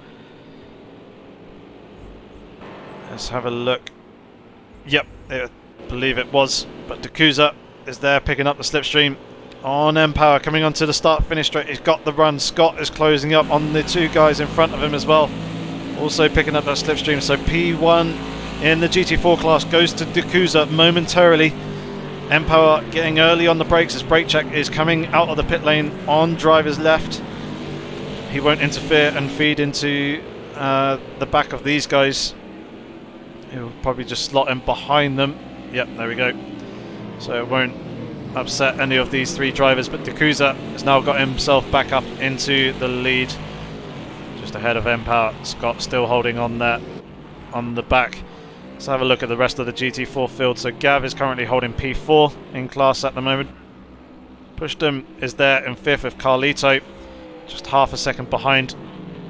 Speaker 1: Let's have a look. Yep, I believe it was. But Dakuza is there picking up the slipstream on Empower, coming onto the start-finish straight. He's got the run. Scott is closing up on the two guys in front of him as well, also picking up that slipstream. So P1 in the GT4 class goes to Dakuza momentarily. Empower getting early on the brakes as brake check is coming out of the pit lane on driver's left. He won't interfere and feed into the back of these guys. He'll probably just slot in behind them. Yep, there we go. So it won't upset any of these three drivers, but Dakuza has now got himself back up into the lead, just ahead of Empower. Scott still holding on there on the back. Let's have a look at the rest of the GT4 field. So Gav is currently holding P4 in class at the moment. Pushtum is there in 5th with Carlito, just half a second behind.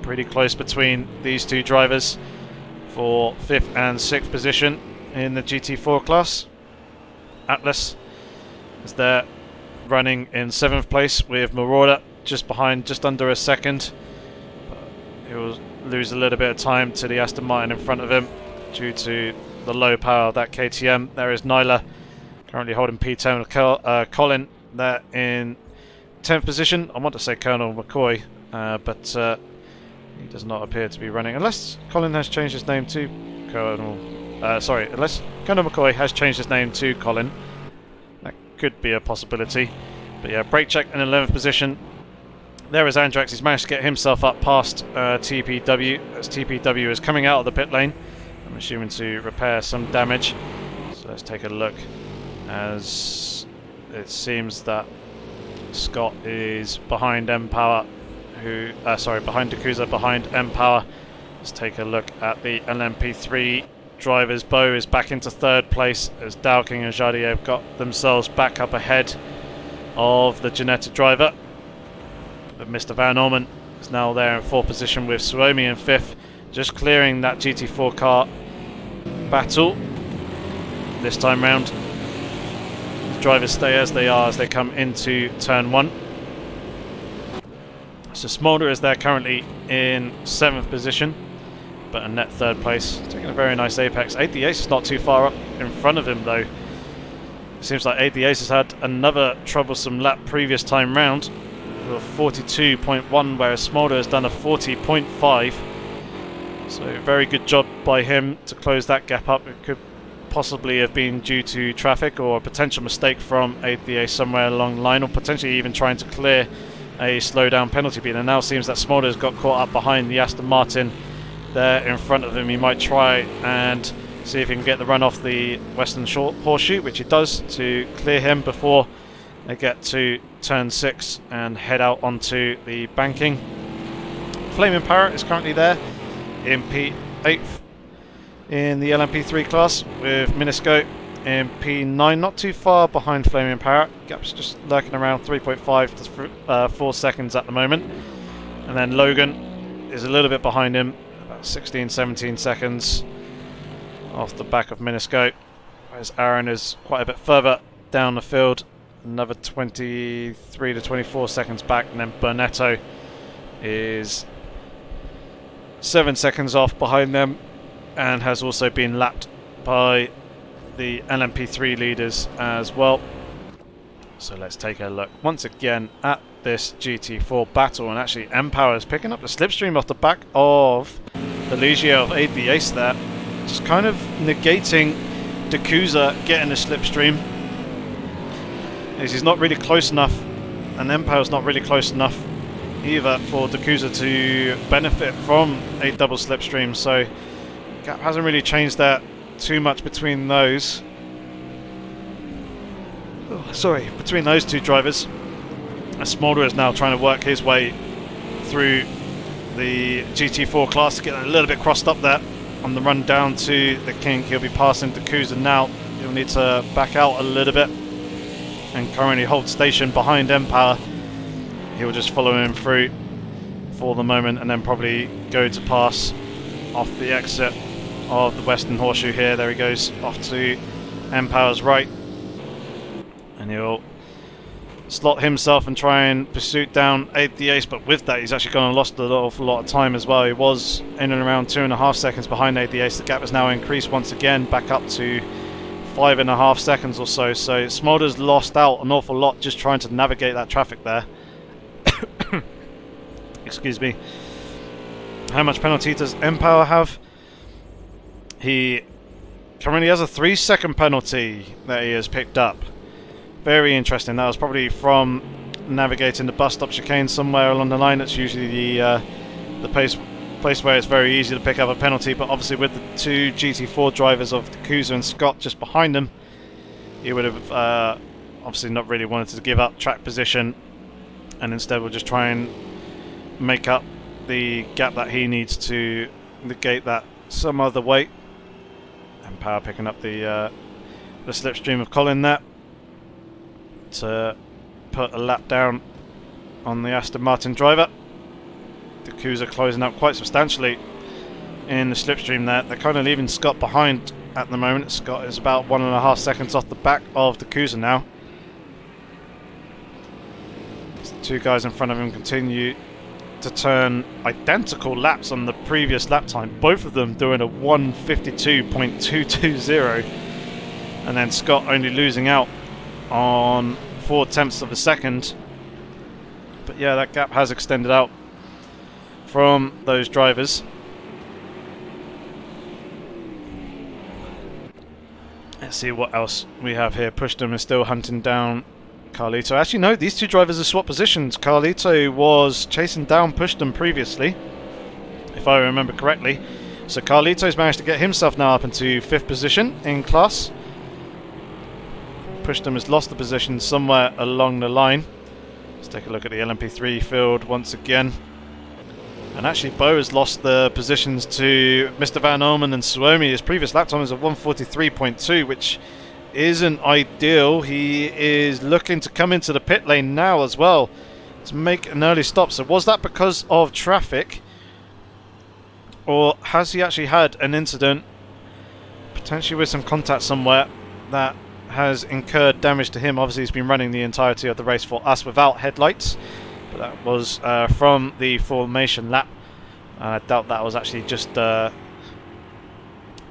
Speaker 1: Pretty close between these two drivers for 5th and 6th position in the GT4 class. Atlas is there running in 7th place with Marauder just behind, just under a second. He'll lose a little bit of time to the Aston Martin in front of him due to the low power of that KTM. There is Nyla currently holding P10 with Colin there in 10th position. I want to say Colonel McCoy, but he does not appear to be running, unless Colin has changed his name to Colonel. Unless Colonel McCoy has changed his name to Colin. That could be a possibility. But yeah, brake check in 11th position. There is Andrax. He's managed to get himself up past TPW, as TPW is coming out of the pit lane. I'm assuming to repair some damage. So let's take a look, as it seems that Scott is behind Empower, behind Dakuza, behind Empower. Let's take a look at the LMP3 drivers. Bo is back into 3rd place as Dowking and Jardier have got themselves back up ahead of the Ginetta driver. But Mr. Van Orman is now there in 4th position with Suomi in 5th, just clearing that GT4 car battle this time round. The drivers stay as they are as they come into turn 1. So Smolder is there currently in 7th position, but a net 3rd place, taking a very nice apex. 8 the Ace is not too far up in front of him though. It seems like 8 the Ace has had another troublesome lap previous time round, with a 42.1, whereas Smolder has done a 40.5. So very good job by him to close that gap up. It could possibly have been due to traffic or a potential mistake from 8 the Ace somewhere along the line, or potentially even trying to clear a slowdown penalty beat. And now it seems that Smolder's got caught up behind the Aston Martin there in front of him. He might try and see if he can get the run off the Western Horseshoe, which he does, to clear him before they get to turn 6 and head out onto the banking. Flaming Parrot is currently there in P8th in the LMP3 class, with Minisco in P9, not too far behind Flaming Parrot. Gap's just lurking around 3.5 to 4 seconds at the moment. And then Logan is a little bit behind him, about 16-17 seconds off the back of Minisco, whereas Aaron is quite a bit further down the field, another 23 to 24 seconds back. And then Bernetto is 7 seconds off behind them, and has also been lapped by the LMP3 leaders as well. So let's take a look once again at this GT4 battle, and actually mPower is picking up the slipstream off the back of the Ligier of Aid the Ace there, just kind of negating Dakuza getting the slipstream. He's not really close enough, and mPower's not really close enough either for Dakuza to benefit from a double slipstream, so gap hasn't really changed that too much between those. Between those two drivers. Smolder is now trying to work his way through the GT4 class to get a little bit crossed up there on the run down to the kink. He'll be passing Dakuza now. He'll need to back out a little bit and currently hold station behind mPower. He'll just follow him through for the moment and then probably go to pass off the exit of the Western Horseshoe here. There he goes off to mPower's right, and he'll slot himself and try and pursue down Aid the Ace, but with that he's actually gone and lost an awful lot of time as well. He was in and around 2.5 seconds behind Aid the Ace. The gap has now increased once again back up to 5.5 seconds or so. So Smolder's lost out an awful lot just trying to navigate that traffic there. Excuse me. How much penalty does mPower have? He currently has a 3-second penalty that he has picked up. Very interesting. That was probably from navigating the bus stop chicane somewhere along the line. That's usually the place where it's very easy to pick up a penalty, but obviously with the two GT4 drivers of Dakuza and Scott just behind him, he would have obviously not really wanted to give up track position, and instead will just try and make up the gap that he needs to negate that some other way. And Power picking up the slipstream of Colin there to put a lap down on the Aston Martin driver. Dakuza closing up quite substantially in the slipstream there. They're kind of leaving Scott behind at the moment. Scott is about 1.5 seconds off the back of Dakuza now. As the two guys in front of him continue to turn identical laps on the previous lap time, both of them doing a 1:52.220, and then Scott only losing out on 0.4 of a second. But yeah, that gap has extended out from those drivers. Let's see what else we have here. Pushdom is still hunting down Carlito. Actually, no, these two drivers are swapped positions. Carlito was chasing down Pushdom previously, if I remember correctly. So Carlito's managed to get himself now up into 5th position in class. Pushdom has lost the position somewhere along the line. Let's take a look at the LMP3 field once again. And actually, Bo has lost the positions to Mr. Van Orman and Suomi. His previous lap time is a 1:43.2, which isn't ideal. He is looking to come into the pit lane now as well to make an early stop. So was that because of traffic, or has he actually had an incident, potentially with some contact somewhere, that has incurred damage to him? Obviously he's been running the entirety of the race for us without headlights, but that was from the formation lap. I doubt that was actually just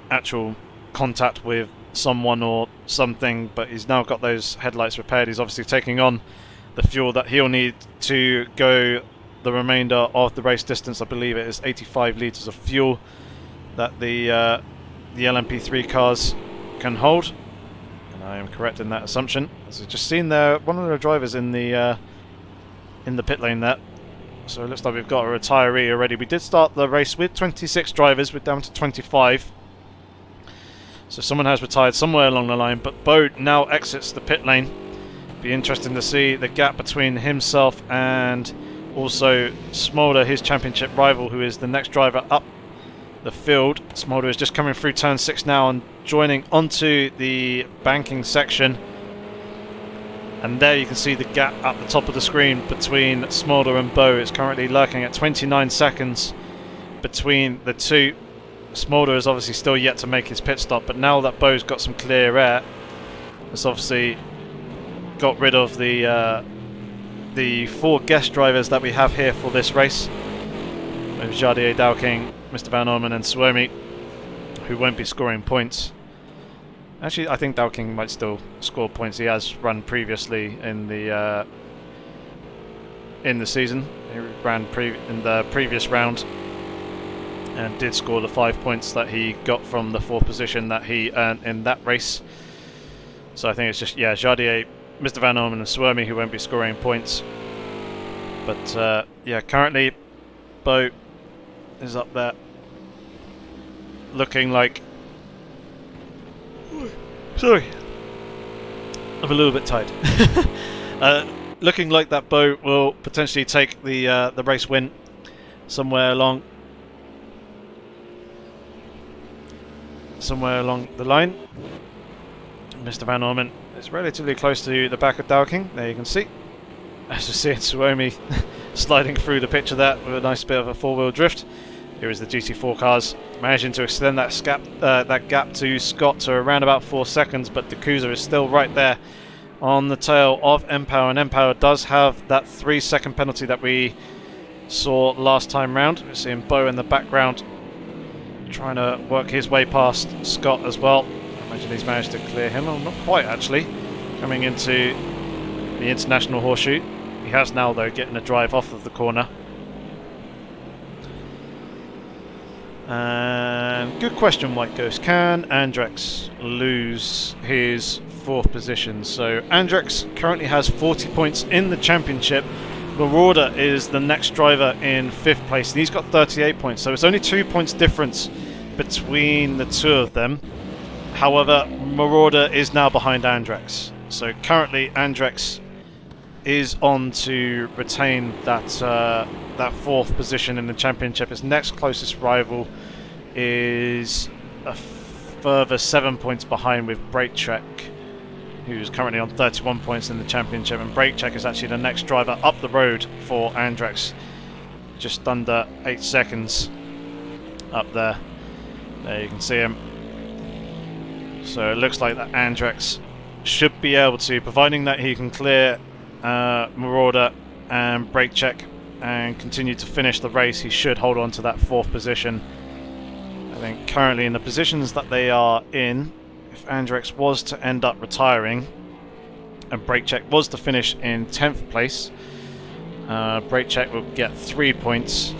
Speaker 1: actual contact with someone or something, but he's now got those headlights repaired. He's obviously taking on the fuel that he'll need to go the remainder of the race distance. I believe it is 85 litres of fuel that the LMP3 cars can hold. I am correct in that assumption. As we've just seen there, one of the drivers in the pit lane there. So it looks like we've got a retiree already. We did start the race with 26 drivers. We're down to 25. So someone has retired somewhere along the line, but Bo now exits the pit lane. Be interesting to see the gap between himself and also Smolder, his championship rival, who is the next driver up the field. Smolder is just coming through turn 6 now and joining onto the banking section, and there you can see the gap at the top of the screen between Smolder and Bo. It's currently lurking at 29 seconds between the two. Smolder is obviously still yet to make his pit stop, but now that Bo's got some clear air, it's obviously got rid of the 4 guest drivers that we have here for this race. with Jardier, Dowking, Mr. Van Orman and Suomi, who won't be scoring points. Actually, I think Dowking might still score points. He has run previously in the season. He ran in the previous round and did score the 5 points that he got from the 4th position that he earned in that race. So I think it's just, yeah, Jardier, Mr. Van Orman and Suomi who won't be scoring points. But yeah, currently Bo is up there looking like... Sorry, I'm a little bit tired. Looking like that Bo will potentially take the race win somewhere along the line. Mr. Van Orman is relatively close to the back of Dowking. There you can see. As you see, Suomi sliding through the picture there with a nice bit of a 4-wheel drift. Here is the GT4 cars managing to extend that gap to Scott to around about 4 seconds, but the Kuza is still right there on the tail of Empower, and Empower does have that 3-second penalty that we saw last time round. We're seeing Bo in the background trying to work his way past Scott as well. I imagine he's managed to clear him. Well, not quite actually. Coming into the International Horseshoe. He has now though getting a drive off of the corner. And good question, White Ghost. Can Andrex lose his 4th position? So Andrex currently has 40 points in the championship. Marauder is the next driver in 5th place, and he's got 38 points. So it's only 2 points difference between the two of them. However, Marauder is now behind Andrex. So currently Andrex is on to retain that 4th position in the championship. His next closest rival is a further 7 points behind with Breakcheck, who's currently on 31 points in the championship, and Breakcheck is actually the next driver up the road for Andrex, just under 8 seconds up there. There you can see him. So it looks like that Andrex should be able to, providing that he can clear Marauder and Breakcheck and continue to finish the race, he should hold on to that 4th position. I think currently in the positions that they are in, if Andrex was to end up retiring and Breakcheck was to finish in 10th place, Breakcheck will get 3 points,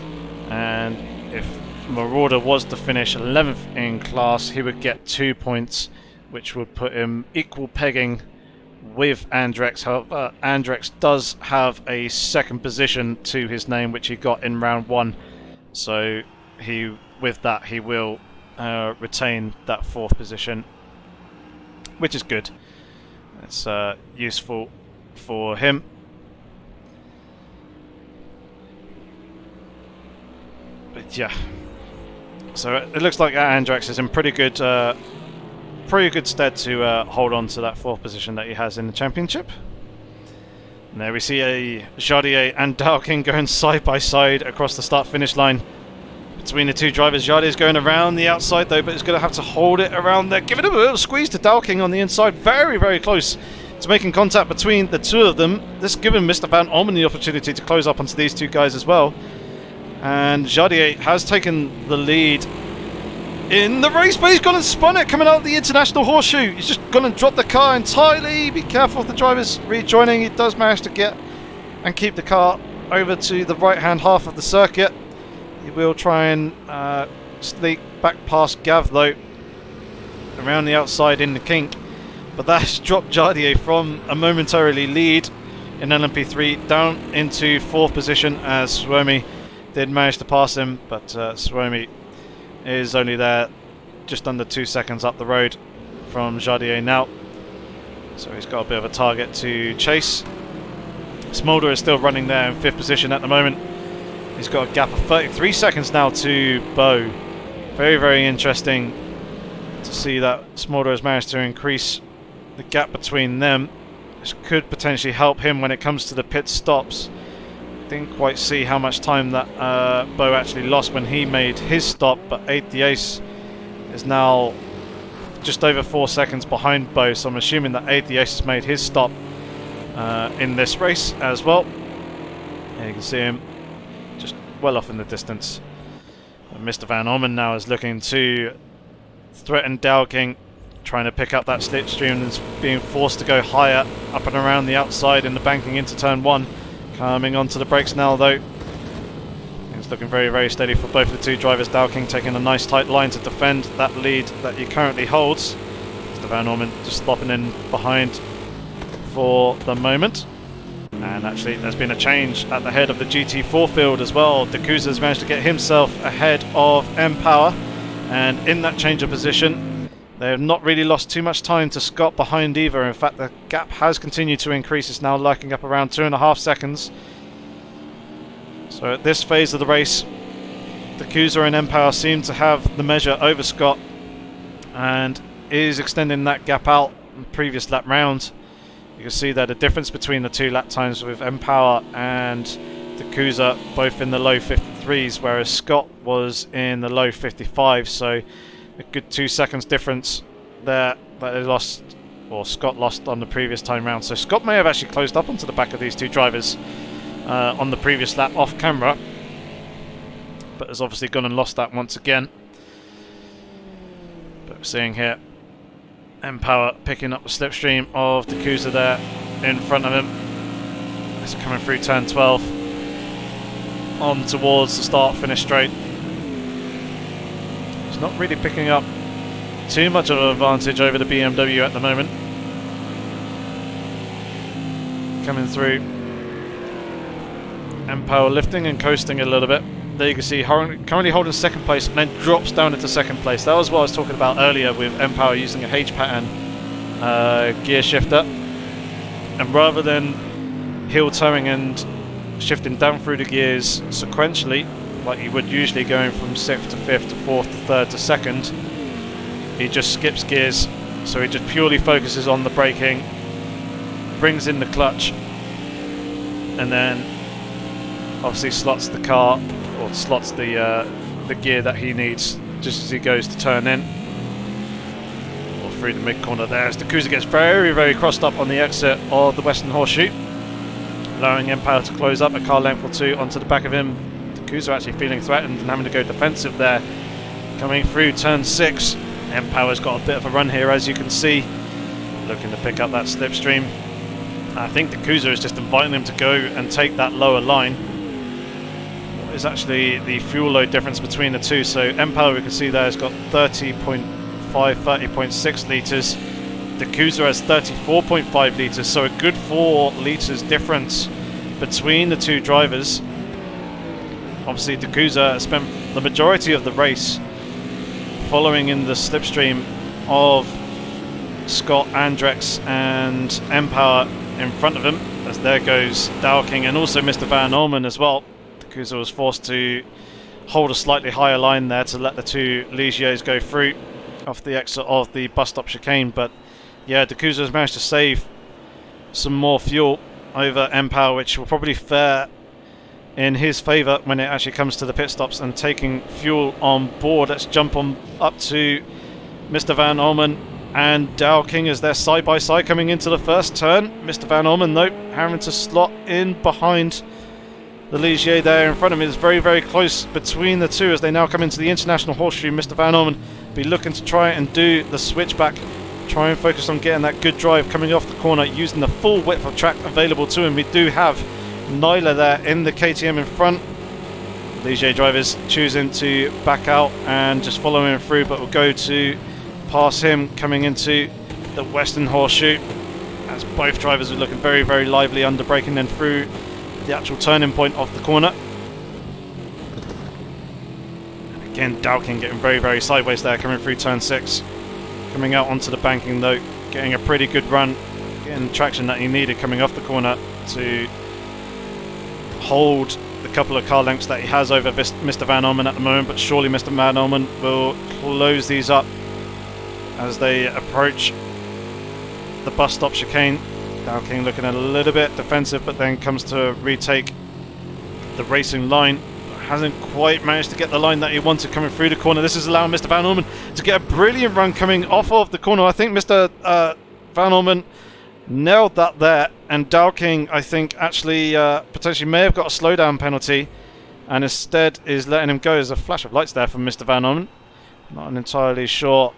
Speaker 1: and if Marauder was to finish 11th in class, he would get 2 points, which would put him equal pegging with Andrex. However, Andrex does have a 2nd position to his name, which he got in round 1. So with that, he will retain that 4th position, which is good. It's useful for him. But yeah, so it looks like Andrex is in pretty good stead to hold on to that 4th position that he has in the championship. And there we see a Jardier and Dowking going side by side across the start-finish line. Between the two drivers, Jardier's going around the outside though, but he's going to have to hold it around there. Give it a little squeeze to Dowking on the inside. Very, very close to making contact between the two of them. This giving Mr. Van Orman the opportunity to close up onto these two guys as well. And Jardier has taken the lead in the race, but he's gone and spun it coming out of the International Horseshoe. He's just gone and dropped the car entirely. Be careful of the drivers rejoining. He does manage to get and keep the car over to the right-hand half of the circuit. He will try and sneak back past Gav though, around the outside in the kink. But that's dropped Jardier from a momentarily lead in LMP3 down into 4th position, as Suomi did manage to pass him, but Suomi is only there just under 2 seconds up the road from Jardier now. So he's got a bit of a target to chase. Smolder is still running there in 5th position at the moment. He's got a gap of 33 seconds now to Bo. Very, very interesting to see that Smolder has managed to increase the gap between them. This could potentially help him when it comes to the pit stops. Didn't quite see how much time that Bo actually lost when he made his stop, but 8 the Ace is now just over 4 seconds behind Bo, so I'm assuming that 8 the Ace has made his stop in this race as well. And you can see him just well off in the distance. Mr. Van Orman now is looking to threaten Dowking, trying to pick up that slipstream and is being forced to go higher up and around the outside in the banking into turn 1. Coming onto the brakes now though. It's looking very, very steady for both the two drivers. Dowking taking a nice tight line to defend that lead that he currently holds. Mr. Van Orman just slopping in behind for the moment. And actually there's been a change at the head of the GT4 field as well. D'Couza's managed to get himself ahead of M-Power, and in that change of position they have not really lost too much time to Scott behind either. In fact, the gap has continued to increase. It's now locking up around 2.5 seconds. So at this phase of the race, D'Couza and M-Power seem to have the measure over Scott and is extending that gap out in the previous lap round. You can see that the difference between the two lap times with M-Power and D'Couza both in the low 53s, whereas Scott was in the low 55s, so a good 2 seconds difference there that they lost, or Scott lost on the previous time round. So Scott may have actually closed up onto the back of these two drivers on the previous lap off camera, but has obviously gone and lost that once again. But we're seeing here M-Power picking up the slipstream of D'Couza there in front of him. It's coming through turn 12 on towards the start-finish straight. He's not really picking up too much of an advantage over the BMW at the moment. Coming through, M-Power lifting and coasting a little bit. There you can see currently holding second place and then drops down into second place. That was what I was talking about earlier with M-Power using a H pattern gear shifter, and rather than heel towing and shifting down through the gears sequentially like you would usually, going from 6th to 5th to 4th to 3rd to 2nd, he just skips gears. So he just purely focuses on the braking, brings in the clutch, and then obviously slots the car, or slots the gear that he needs just as he goes to turn in or through the mid corner there. As D'Couza gets very, very crossed up on the exit of the Western Horseshoe, allowing M-Power to close up a car length or two onto the back of him. D'Couza actually feeling threatened and having to go defensive there. Coming through turn 6, M-Power's got a bit of a run here, as you can see, looking to pick up that slipstream. I think D'Couza is just inviting him to go and take that lower line. What is actually the fuel load difference between the two? So M-Power, we can see there, has got 30.5, 30.6 litres. D'Couza has 34.5 litres, so a good 4 litres difference between the two drivers. Obviously D'Couza spent the majority of the race following in the slipstream of Scott, Andrex and M-Power in front of him, as there goes Dowking and also Mr. Van Orman as well. D'Couza was forced to hold a slightly higher line there to let the two Ligiers go through off the exit of the bus stop chicane, but yeah, D'Couza has managed to save some more fuel over M-Power, which will probably fare in his favour when it actually comes to the pit stops and taking fuel on board. Let's jump on up to Mr. Van Orman and Dowking as they're side by side coming into the first turn. Mr. Van Orman though having to slot in behind the Ligier there in front of him. Is very, very close between the two as they now come into the International Horseshoe. Mr. Van Orman be looking to try and do the switchback, try and focus on getting that good drive coming off the corner using the full width of track available to him. We do have Nyla there in the KTM in front. Ligier drivers choosing to back out and just follow him through, but will go to pass him coming into the Western Horseshoe as both drivers are looking very, very lively under braking then through the actual turning point of the corner. And again, Dowking getting very, very sideways there coming through turn 6. Coming out onto the banking though, getting a pretty good run, getting the traction that he needed coming off the corner to hold the couple of car lengths that he has over Mr. Van Orman at the moment, but surely Mr. Van Orman will close these up as they approach the bus stop chicane. Dowking looking a little bit defensive, but then comes to retake the racing line. Hasn't quite managed to get the line that he wanted coming through the corner. This is allowing Mr. Van Orman to get a brilliant run coming off of the corner. I think Mr. Van Orman nailed that there, and Dowking, I think, actually potentially may have got a slowdown penalty and instead is letting him go. There's a flash of lights there from Mr. Van Orman. Not entirely sure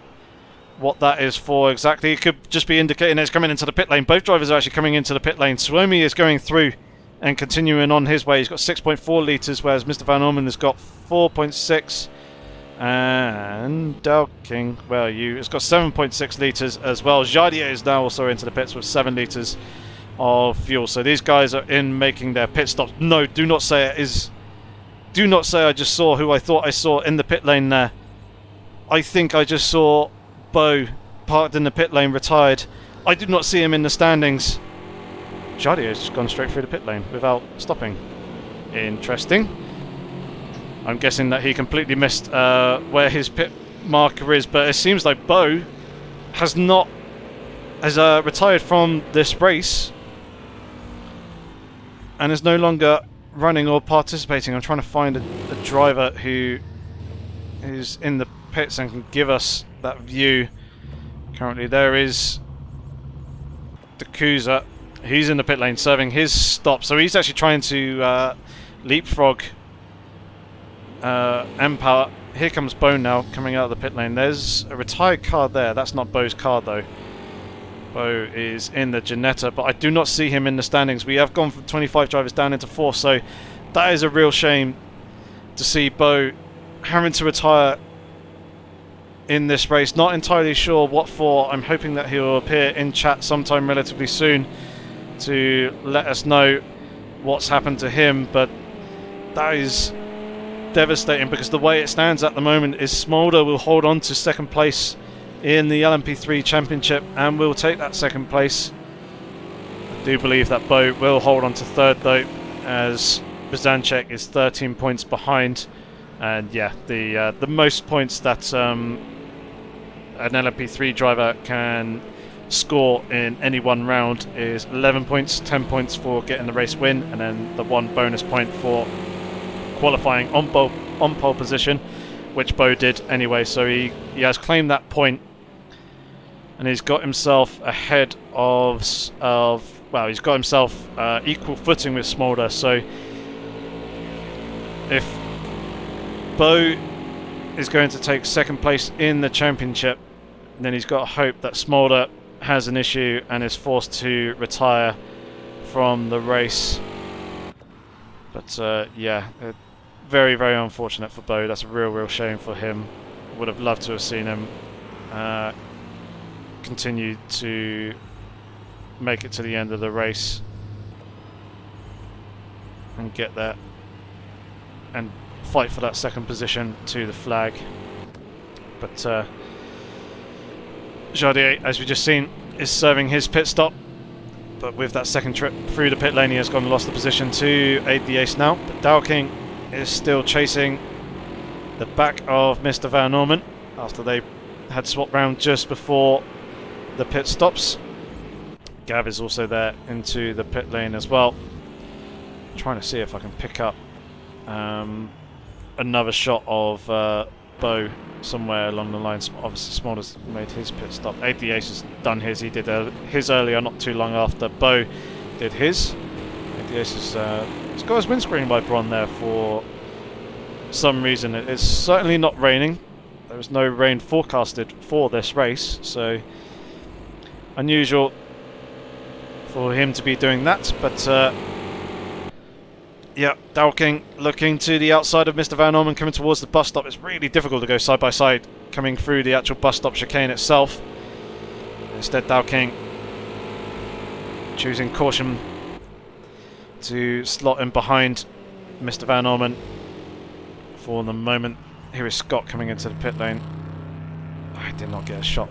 Speaker 1: what that is for exactly. It could just be indicating it's coming into the pit lane. Both drivers are actually coming into the pit lane. Suomi is going through and continuing on his way. He's got 6.4 litres, whereas Mr. Van Orman has got 4.6. And Dalking, where are you? It's got 7.6 litres as well. Jardier is now also into the pits with 7 litres of fuel. So these guys are in making their pit stops. No, do not say it is. Do not say I just saw who I thought I saw in the pit lane there. I think I just saw Bo parked in the pit lane, retired. I did not see him in the standings. Jardier has just gone straight through the pit lane without stopping. Interesting. I'm guessing that he completely missed where his pit marker is, but it seems like Bo has retired from this race and is no longer running or participating. I'm trying to find a driver who is in the pits and can give us that view. Currently there is the Kuza. He's in the pit lane serving his stop, so he's actually trying to leapfrog Empower. Here comes Bo now coming out of the pit lane. There's a retired car there. That's not Bo's car though. Bo is in the Ginetta, but I do not see him in the standings. We have gone from 25 drivers down into 4, so that is a real shame to see Bo having to retire in this race. Not entirely sure what for. I'm hoping that he will appear in chat sometime relatively soon to let us know what's happened to him, but that is devastating because the way it stands at the moment is Smolder will hold on to second place in the LMP3 Championship and will take that second place. I do believe that Bo will hold on to third though, as Brzanczek is 13 points behind, and yeah, the most points that an LMP3 driver can score in any one round is 11 points, 10 points for getting the race win, and then the 1 bonus point for qualifying on pole position, which Bo did anyway. So he has claimed that point, and he's got himself ahead of well, he's got himself equal footing with Smolder. So if Bo is going to take second place in the championship, then he's got hope that Smolder has an issue and is forced to retire from the race. But yeah, very, very unfortunate for Bo. That's a real shame for him. Would have loved to have seen him continue to make it to the end of the race and get there and fight for that second position to the flag. But Jardier, as we just seen, is serving his pit stop, but with that second trip through the pit lane he has gone and lost the position to aid the ace now. But Dalking is still chasing the back of Mr. Van Orman after they had swapped round just before the pit stops. Gav is also there into the pit lane as well. I'm trying to see if I can pick up another shot of Bo somewhere along the lines. Obviously Smolder's made his pit stop. Aid the Ace has done his. He did his earlier, not too long after Bo did his. Aid the Ace has got his windscreen wiper on there for some reason. It's certainly not raining. There is no rain forecasted for this race, so unusual for him to be doing that. But yeah, Dalking looking to the outside of Mr. Van Orman, coming towards the bus stop. It's really difficult to go side by side coming through the actual bus stop chicane itself. Instead, Dalking choosing caution to slot in behind Mr. Van Orman for the moment. Here is Scott coming into the pit lane. I did not get a shot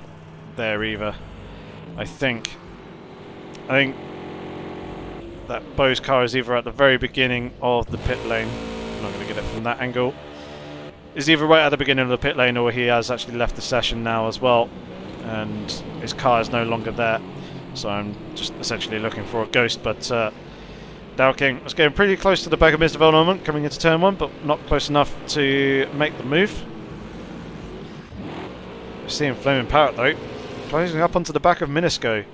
Speaker 1: there either. I think that Bo's car is either at the very beginning of the pit lane. I'm not going to get it from that angle. Is either right at the beginning of the pit lane, or he has actually left the session now as well, and his car is no longer there. So I'm just essentially looking for a ghost. But Dalking was getting pretty close to the back of Mr. Van Orman coming into turn 1, but not close enough to make the move. We're seeing Flaming Parrot though closing up onto the back of Minisco.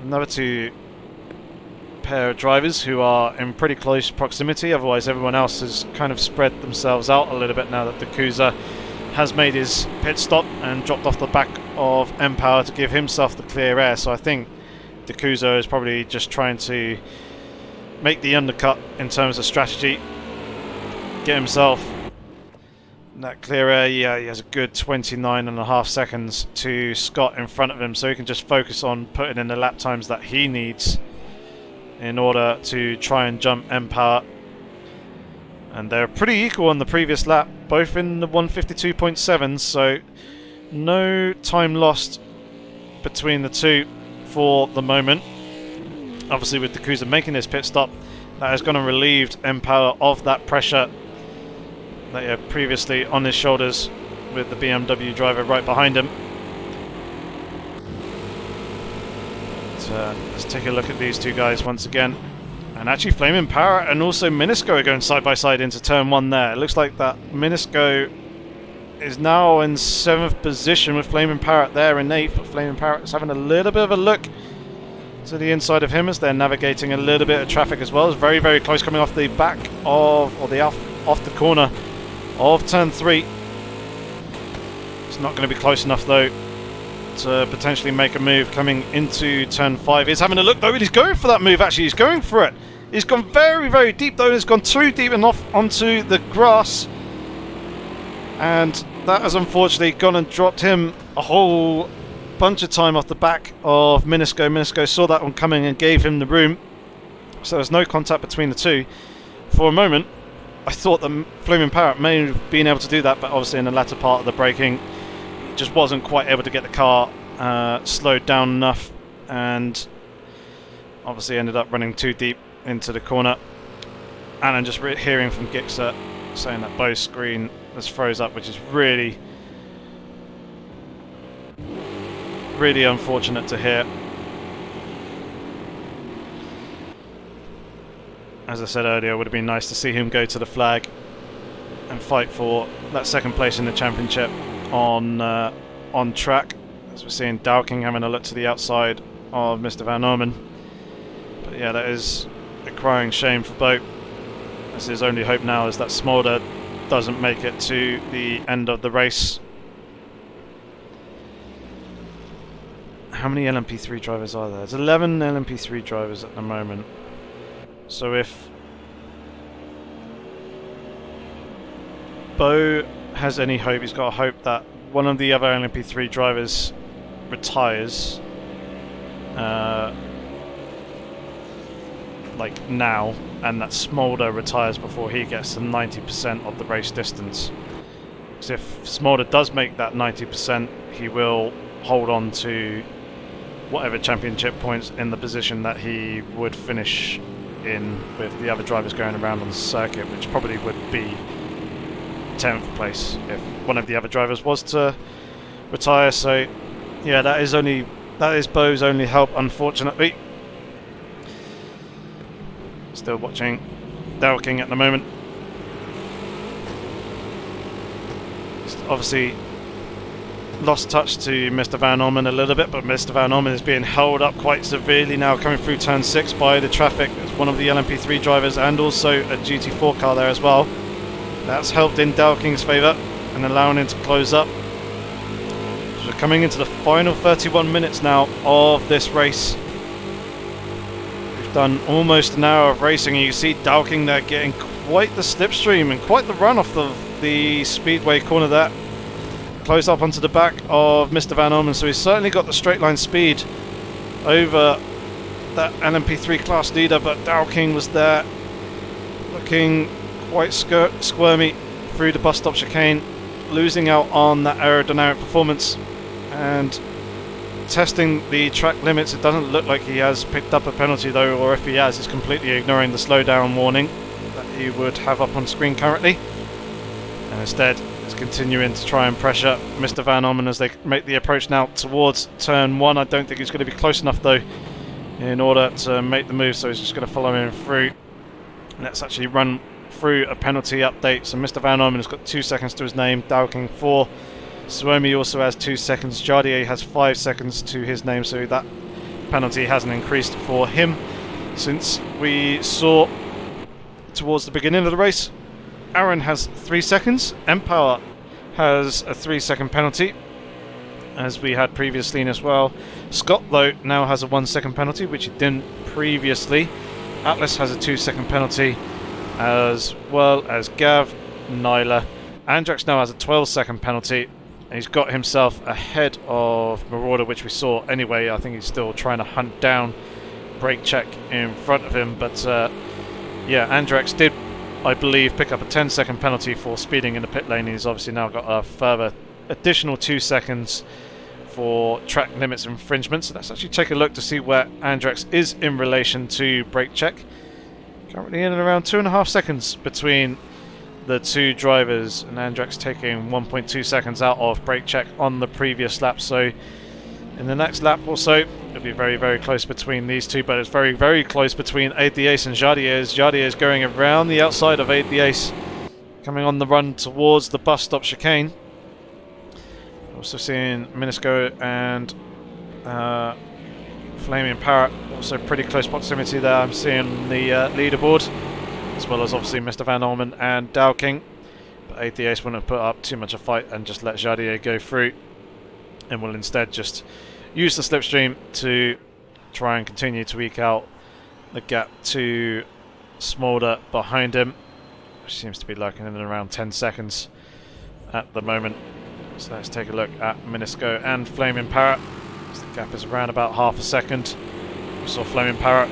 Speaker 1: Another 2 pair of drivers who are in pretty close proximity. Otherwise, everyone else has kind of spread themselves out a little bit now that Dakuza has made his pit stop and dropped off the back of Empower to give himself the clear air. So I think Dakuza is probably just trying to make the undercut in terms of strategy, get himself that clear air. Yeah, he has a good 29.5 seconds to Scott in front of him, so he can just focus on putting in the lap times that he needs in order to try and jump Empower. And they're pretty equal on the previous lap, both in the 152.7, so no time lost between the two for the moment. Obviously with Dakuza making this pit stop, that has gone and relieved Empower of that pressure that he had previously on his shoulders with the BMW driver right behind him. Let's take a look at these two guys once again. And actually Flaming Power and also Minisco are going side by side into turn 1 there. It looks like that Minisco is now in 7th position with Flaming Parrot there in 8th, but Flaming Parrot is having a little bit of a look to the inside of him as they're navigating a little bit of traffic as well. It's very, very close coming off the back of, or the off the corner of turn 3. It's not going to be close enough though to potentially make a move coming into turn 5. He's having a look though, and he's going for that move actually, he's going for it. He's gone very, very deep though, and he's gone too deep and off onto the grass. And that has unfortunately gone and dropped him a whole bunch of time off the back of Minisco. Minisco saw that one coming and gave him the room. So there's no contact between the two. For a moment, I thought that Flaming Parrot may have been able to do that, but obviously in the latter part of the braking, he just wasn't quite able to get the car slowed down enough, and obviously ended up running too deep into the corner. And I'm just hearing from Gixxer saying that Bo's screen has froze up, which is really, really unfortunate to hear. As I said earlier, it would have been nice to see him go to the flag and fight for that second place in the championship on track. As we're seeing Dowking having a look to the outside of Mr. Van Orman. But yeah, that is a crying shame for Bo, as his only hope now is that Smolder doesn't make it to the end of the race. How many LMP3 drivers are there? There's 11 LMP3 drivers at the moment. So if Bo has any hope, he's got a hope that one of the other LMP3 drivers retires, like now, and that Smolder retires before he gets to 90% of the race distance. Because if Smolder does make that 90%, he will hold on to whatever championship points in the position that he would finish in with the other drivers going around on the circuit, which probably would be 10th place if one of the other drivers was to retire. So yeah, that is Bo's only hope, unfortunately. Still watching Dowking at the moment. He's obviously lost touch to Mr. Van Orman a little bit, but Mr. Van Orman is being held up quite severely now coming through turn 6 by the traffic. There's one of the LMP3 drivers and also a GT4 car there as well. That's helped in Dowking's favour and allowing him to close up. So we're coming into the final 31 minutes now of this race. We've done almost an hour of racing, and you see Dowking there getting quite the slipstream and quite the run off the speedway corner there. Close up onto the back of Mr. Van Orman, so he's certainly got the straight line speed over that LMP3 class leader, but Dowking was there looking quite squirmy through the bus stop chicane, losing out on that aerodynamic performance and testing the track limits. It doesn't look like he has picked up a penalty though, or if he has, he's completely ignoring the slowdown warning that he would have up on screen currently, and instead is continuing to try and pressure Mr. Van Orman as they make the approach now towards turn 1. I don't think he's going to be close enough though in order to make the move, so he's just going to follow him through. Let's actually run through a penalty update. So Mr. Van Orman has got 2 seconds to his name, Dowking 4, Suomi also has 2 seconds, Jardier has 5 seconds to his name, so that penalty hasn't increased for him. since we saw towards the beginning of the race. Aaron has 3 seconds. Empower has a 3-second penalty, as we had previously as well. Scott, though, now has a 1-second penalty, which he didn't previously. Atlas has a 2-second penalty, as well as Gav, Nyla. Andrex now has a 12-second penalty. He's got himself ahead of Marauder, which we saw anyway. I think he's still trying to hunt down Brake Check in front of him. But yeah, Andrex did, I believe, pick up a 10-second penalty for speeding in the pit lane. He's obviously now got a further additional 2 seconds for track limits infringement. So let's actually take a look to see where Andrex is in relation to Brake Check. Currently in and around 2.5 seconds between the two drivers, and Andrex taking 1.2 seconds out of Brake Check on the previous lap. So in the next lap also, it'll be very, very close between these two, but it's very, very close between Aid the Ace and Jardier. Jardier is going around the outside of Aid the Ace, coming on the run towards the bus stop chicane. Also seeing Minisco and Flaming Parrot, also pretty close proximity there. I'm seeing the leaderboard, as well as obviously Mr. Van Orman and Dow King. But Aid the Ace wouldn't have put up too much of a fight and just let Jardier go through, and will instead just use the slipstream to try and continue to eke out the gap to Smolder behind him, which seems to be lurking in around 10 seconds at the moment. So let's take a look at Minisco and Flaming Parrot. So the gap is around about half a second. We saw Flaming Parrot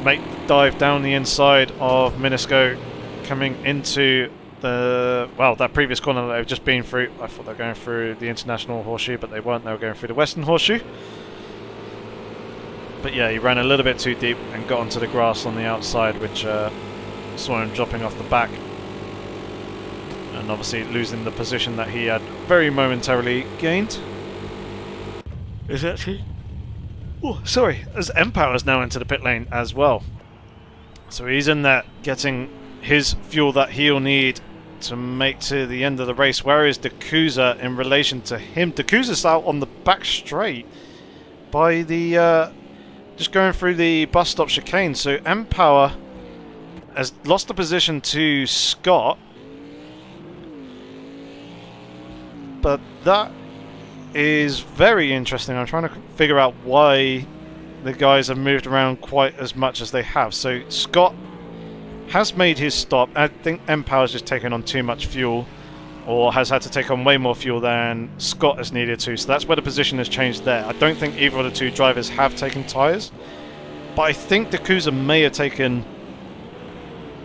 Speaker 1: make the dive down the inside of Minisco, coming into the, well, that previous corner that they've just been through. I thought they were going through the International Horseshoe, but they weren't. They were going through the Western Horseshoe. But yeah, he ran a little bit too deep and got onto the grass on the outside, which saw him dropping off the back, and obviously losing the position that he had very momentarily gained. Is it actually? Oh, sorry, as Empower is now into the pit lane as well. So he's in there getting his fuel that he'll need to make to the end of the race. Where is Dakuza in relation to him? Dakuza's out on the back straight by the just going through the bus stop chicane. So Empower has lost the position to Scott, but that is very interesting. I'm trying to figure out why the guys have moved around quite as much as they have. So Scott has made his stop. I think Empower's just taken on too much fuel, or has had to take on way more fuel than Scott has needed to. So that's where the position has changed there. I don't think either of the two drivers have taken tyres, but I think Dakuza may have taken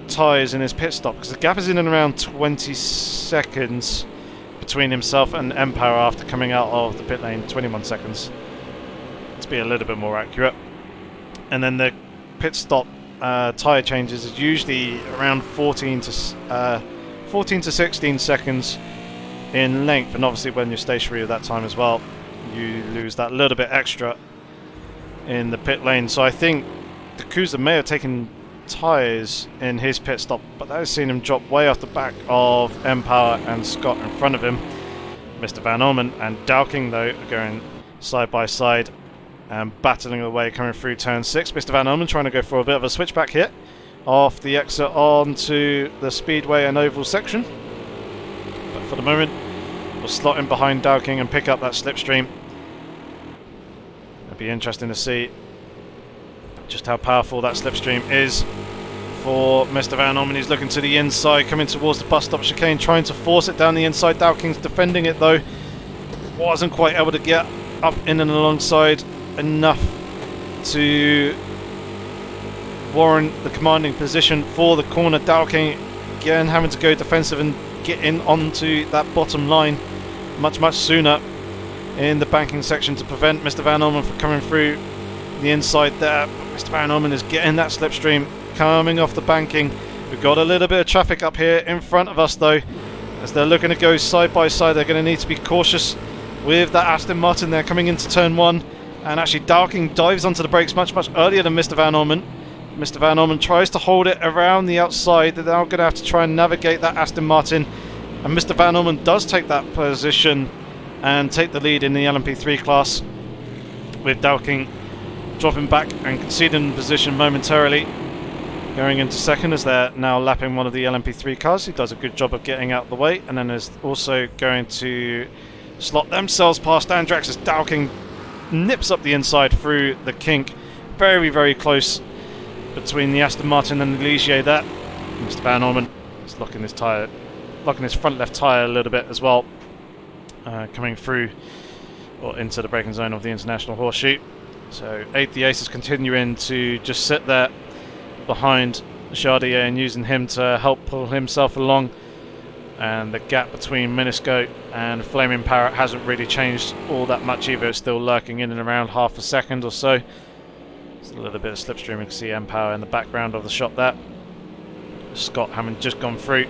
Speaker 1: tyres in his pit stop, because the gap is in and around 20 seconds between himself and Empower after coming out of the pit lane. 21 seconds to be a little bit more accurate. And then the pit stop tyre changes is usually around 14 to 16 seconds in length, and obviously when you're stationary at that time as well, you lose that little bit extra in the pit lane. So I think Dakuza may have taken tyres in his pit stop, but that has seen him drop way off the back of Empower and Scott in front of him. Mr. Van Orman and Dowking, though, are going side by side and battling away, coming through turn 6. Mr. Van Orman trying to go for a bit of a switchback here off the exit onto the speedway and oval section, but for the moment we'll slot in behind Dowking and pick up that slipstream. It'll be interesting to see just how powerful that slipstream is for Mr. Van Orman. He's looking to the inside, coming towards the bus stop chicane, trying to force it down the inside. Dowking's defending it though, wasn't quite able to get up in and alongside enough to warrant the commanding position for the corner. Dowking again having to go defensive and get in onto that bottom line much sooner in the banking section to prevent Mr. Van Orman from coming through the inside there. But Mr. Van Orman is getting that slipstream coming off the banking. We've got a little bit of traffic up here in front of us though, as they're looking to go side by side. They're going to need to be cautious with that Aston Martin there coming into turn 1, and actually Dowking dives onto the brakes much earlier than Mr. Van Orman. Mr. Van Orman tries to hold it around the outside. They're now going to have to try and navigate that Aston Martin, and Mr. Van Orman does take that position and take the lead in the LMP3 class, with Dowking dropping back and conceding position momentarily, going into second as they're now lapping one of the LMP3 cars. He does a good job of getting out of the way, and then is also going to slot themselves past Andrax as Dowking nips up the inside through the kink. Very, very close between the Aston Martin and the Ligier there. Mr. Van Orman is locking his front left tyre a little bit as well, coming through or into the braking zone of the International Horseshoe. So the Ace is continuing to just sit there behind Jardier and using him to help pull himself along, and the gap between Minisco and Flaming Parrot hasn't really changed all that much either. It's still lurking in and around half a second or so. There's a little bit of slipstream. You can see M-Power in the background of the shot there. Scott having just gone through,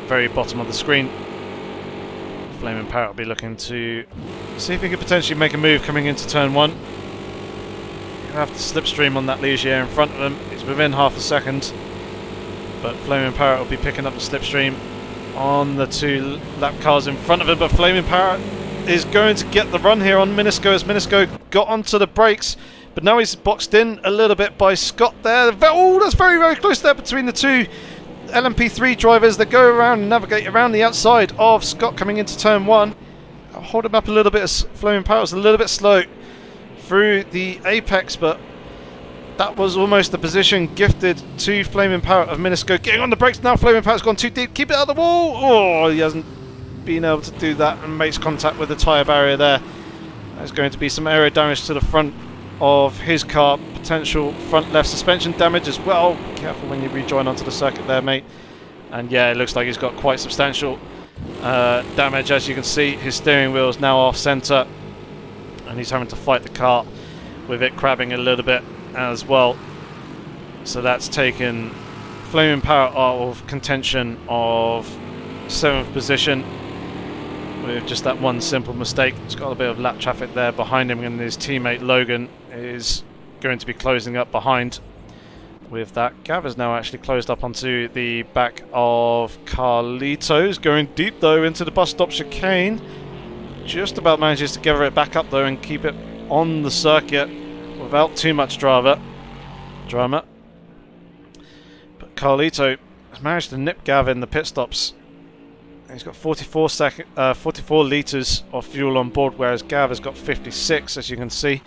Speaker 1: very bottom of the screen. Flaming Parrot will be looking to see if he could potentially make a move coming into turn 1. He'll have to slipstream on that Ligier in front of him. He's within half a second, but Flaming Parrot will be picking up the slipstream on the 2 lap cars in front of him. But Flaming Parrot is going to get the run here on Minisco as Minisco got onto the brakes, but now he's boxed in a little bit by Scott there. Oh, that's very, very close there between the 2 LMP3 drivers that go around and navigate around the outside of Scott coming into turn 1. I'll hold him up a little bit as Flaming Parrot's a little bit slow through the apex, but that was almost the position gifted to Flaming Parrot of Minisco. Getting on the brakes now, Flaming Parrot's gone too deep. Keep it out of the wall! Oh, he hasn't been able to do that and makes contact with the tyre barrier there. There's going to be some aero damage to the front of his car, potential front left suspension damage as well. Careful when you rejoin onto the circuit there, mate. And yeah, it looks like he's got quite substantial damage. As you can see, his steering wheel is now off centre, and he's having to fight the car with it crabbing a little bit as well. So that's taken Flaming Parrot out of contention of 7th position with just that one simple mistake. He's got a bit of lap traffic there behind him, and his teammate Logan is going to be closing up behind with that. Gav has now actually closed up onto the back of Carlitos, going deep though into the bus stop chicane. Just about manages to gather it back up though and keep it on the circuit without too much drama. But Carlito has managed to nip Gav in the pit stops. He's got 44 litres of fuel on board, whereas Gav has got 56, as you can see.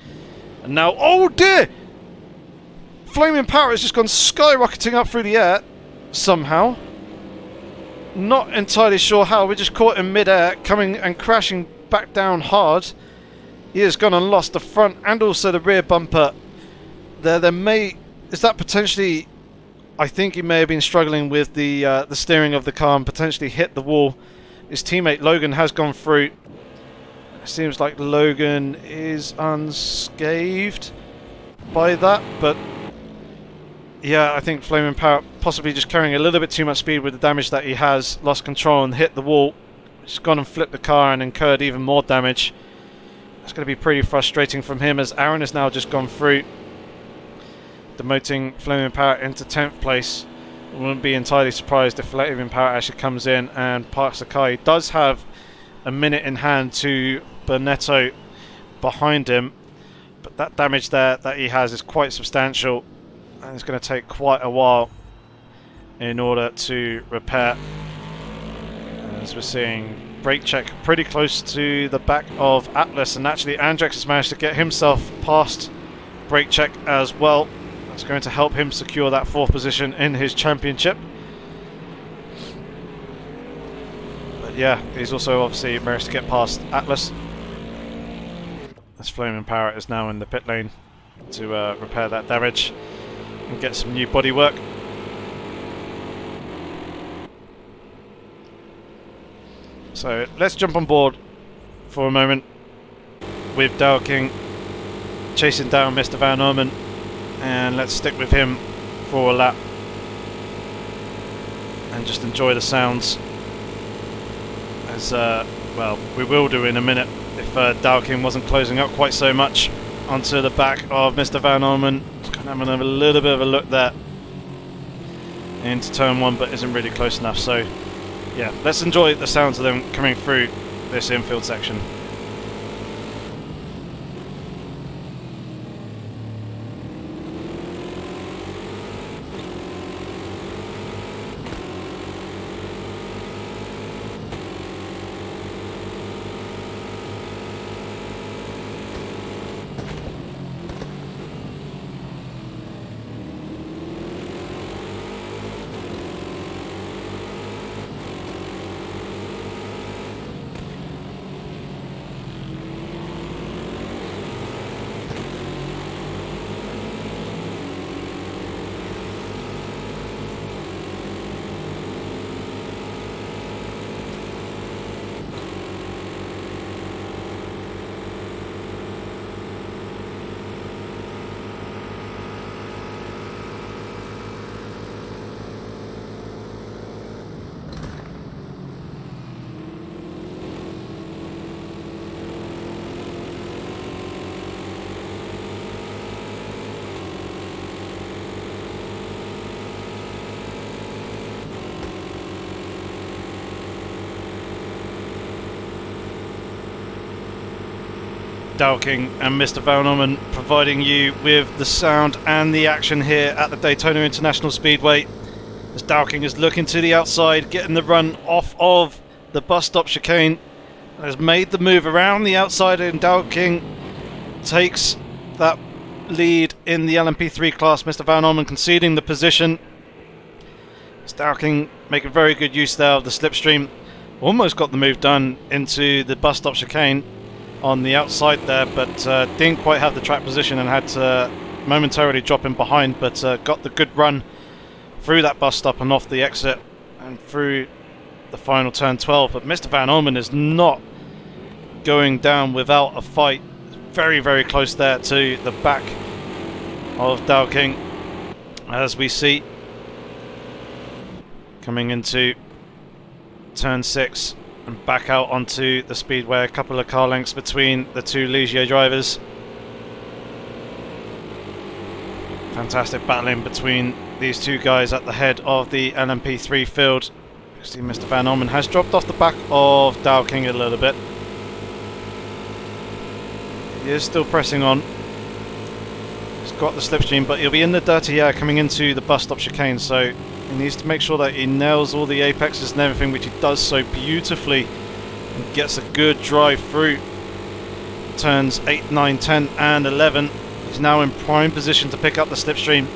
Speaker 1: And now, oh dear! Flaming Parrot has just gone skyrocketing up through the air, somehow. Not entirely sure how, we just caught him mid-air, coming and crashing back down hard. He has gone and lost the front and also the rear bumper. Is that potentially... I think he may have been struggling with the steering of the car and potentially hit the wall. His teammate Logan has gone through. It seems like Logan is unscathed by that, but yeah, I think Flaming Parrot possibly just carrying a little bit too much speed with the damage that he has, lost control and hit the wall. He's gone and flipped the car and incurred even more damage. It's going to be pretty frustrating from him as Aaron has now just gone through, demoting Flaming Parrot into 10th place. I wouldn't be entirely surprised if Flaming Parrot actually comes in and parks the car. He does have a minute in hand to Bernetto behind him, but that damage there that he has is quite substantial, and it's going to take quite a while in order to repair. As we're seeing brake check pretty close to the back of Atlas, and actually Andrex has managed to get himself past brake check as well. It's going to help him secure that 4th position in his championship. But yeah, he's also obviously managed to get past Atlas. As Flaming Parrot is now in the pit lane to repair that damage and get some new bodywork. So let's jump on board for a moment with Dale King chasing down Mr. Van Orman. And let's stick with him for a lap and just enjoy the sounds, as well we will do in a minute if Dowking wasn't closing up quite so much onto the back of Mr. Van Orman. Just going to have a little bit of a look there into turn 1, but isn't really close enough. So yeah, let's enjoy the sounds of them coming through this infield section. Dowking and Mr. Van Orman providing you with the sound and the action here at the Daytona International Speedway. As Dowking is looking to the outside, getting the run off of the bus stop chicane, has made the move around the outside, and Dowking takes that lead in the LMP3 class. Mr. Van Orman conceding the position. Dowking making very good use there of the slipstream. Almost got the move done into the bus stop chicane on the outside there, but didn't quite have the track position and had to momentarily drop in behind, but got the good run through that bus stop and off the exit and through the final turn 12. But Mr. Van Orman is not going down without a fight. Very, very close there to the back of Dowking, as we see coming into turn 6 and back out onto the speedway. A couple of car lengths between the two Ligier drivers. Fantastic battling between these two guys at the head of the LMP3 field. You see Mr. Van Orman has dropped off the back of Dowking a little bit. He is still pressing on. He's got the slipstream, but he'll be in the dirty air coming into the bus stop chicane, so he needs to make sure that he nails all the apexes and everything, which he does so beautifully, and gets a good drive through turns 8, 9, 10 and 11. He's now in prime position to pick up the slipstream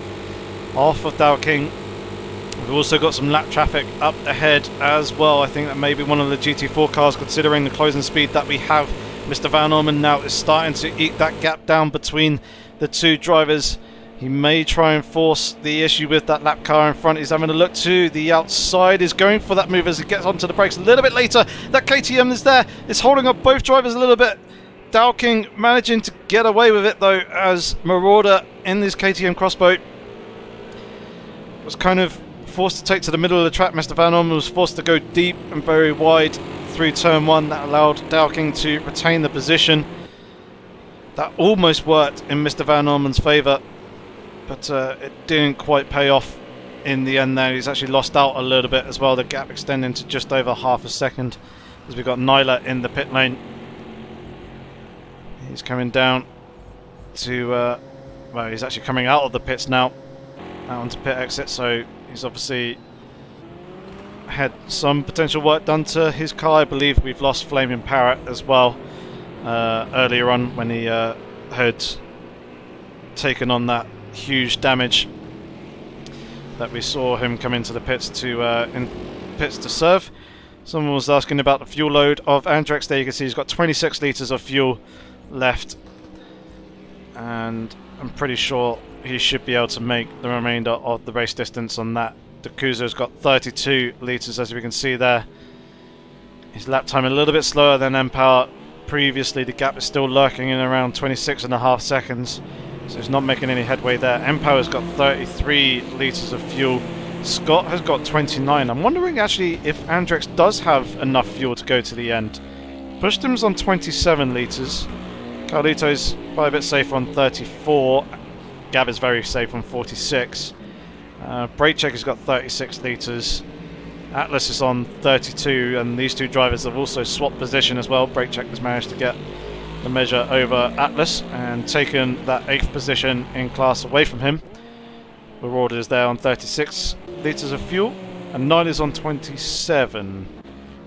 Speaker 1: off of Dowking. We've also got some lap traffic up ahead as well. I think that may be one of the GT4 cars, considering the closing speed that we have. Mr. Van Orman now is starting to eke that gap down between the two drivers. He may try and force the issue with that lap car in front. He's having a look to the outside. He's going for that move as he gets onto the brakes a little bit later. That KTM is there. It's holding up both drivers a little bit. Dowking managing to get away with it though, as Marauder in this KTM crossboat was kind of forced to take to the middle of the track. Mr. Van Orman was forced to go deep and very wide through turn 1. That allowed Dowking to retain the position. That almost worked in Mr. Van Orman's favour, but it didn't quite pay off in the end there. He's actually lost out a little bit as well, the gap extending to just over half a second, as we've got Nyla in the pit lane. He's coming down to, well, he's actually coming out of the pits now, out onto pit exit, so he's obviously had some potential work done to his car. I believe we've lost Flaming Parrot as well earlier on, when he had taken on that huge damage that we saw him come into the pits to serve. Someone was asking about the fuel load of Andrex. There you can see he's got 26 litres of fuel left, and I'm pretty sure he should be able to make the remainder of the race distance on that. D'Acusa's got 32 litres, as we can see there. His lap time a little bit slower than mPower. Previously the gap is still lurking in around 26.5 seconds, so he's not making any headway there. mPower's got 33 litres of fuel. Scott has got 29. I'm wondering actually if Andrex does have enough fuel to go to the end. Pushdim's on 27 litres. Carlito's quite a bit safer on 34. Gab is very safe on 46. Braycheck has got 36 litres. Atlas is on 32, and these two drivers have also swapped position as well. Braycheck has managed to get the measure over Atlas and taken that 8th position in class away from him. Marauder is there on 36 litres of fuel, and Nile is on 27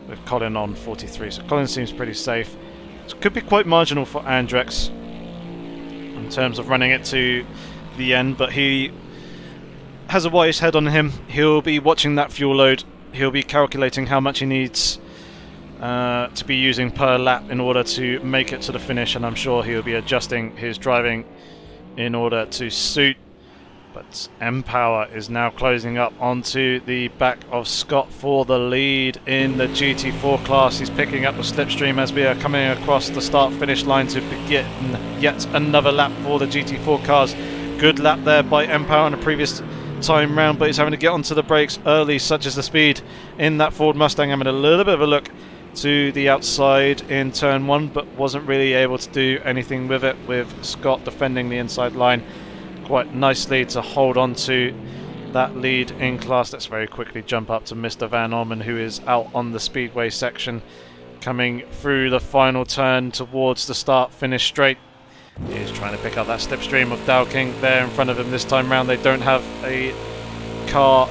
Speaker 1: with Colin on 43. So Colin seems pretty safe. This could be quite marginal for Andrex in terms of running it to the end, but he has a wise head on him. He'll be watching that fuel load. He'll be calculating how much he needs to be using per lap in order to make it to the finish, and I'm sure he'll be adjusting his driving in order to suit. But mPower is now closing up onto the back of Scott for the lead in the GT4 class. He's picking up the slipstream as we are coming across the start-finish line to begin yet another lap for the GT4 cars. Good lap there by mPower on the previous time round, but he's having to get onto the brakes early, such as the speed in that Ford Mustang. Having a little bit of a look to the outside in turn 1, but wasn't really able to do anything with it, with Scott defending the inside line quite nicely to hold on to that lead in class. Let's very quickly jump up to Mr. Van Orman, who is out on the speedway section, coming through the final turn towards the start-finish straight. He's trying to pick up that slipstream of Dowking there in front of him this time round. They don't have a car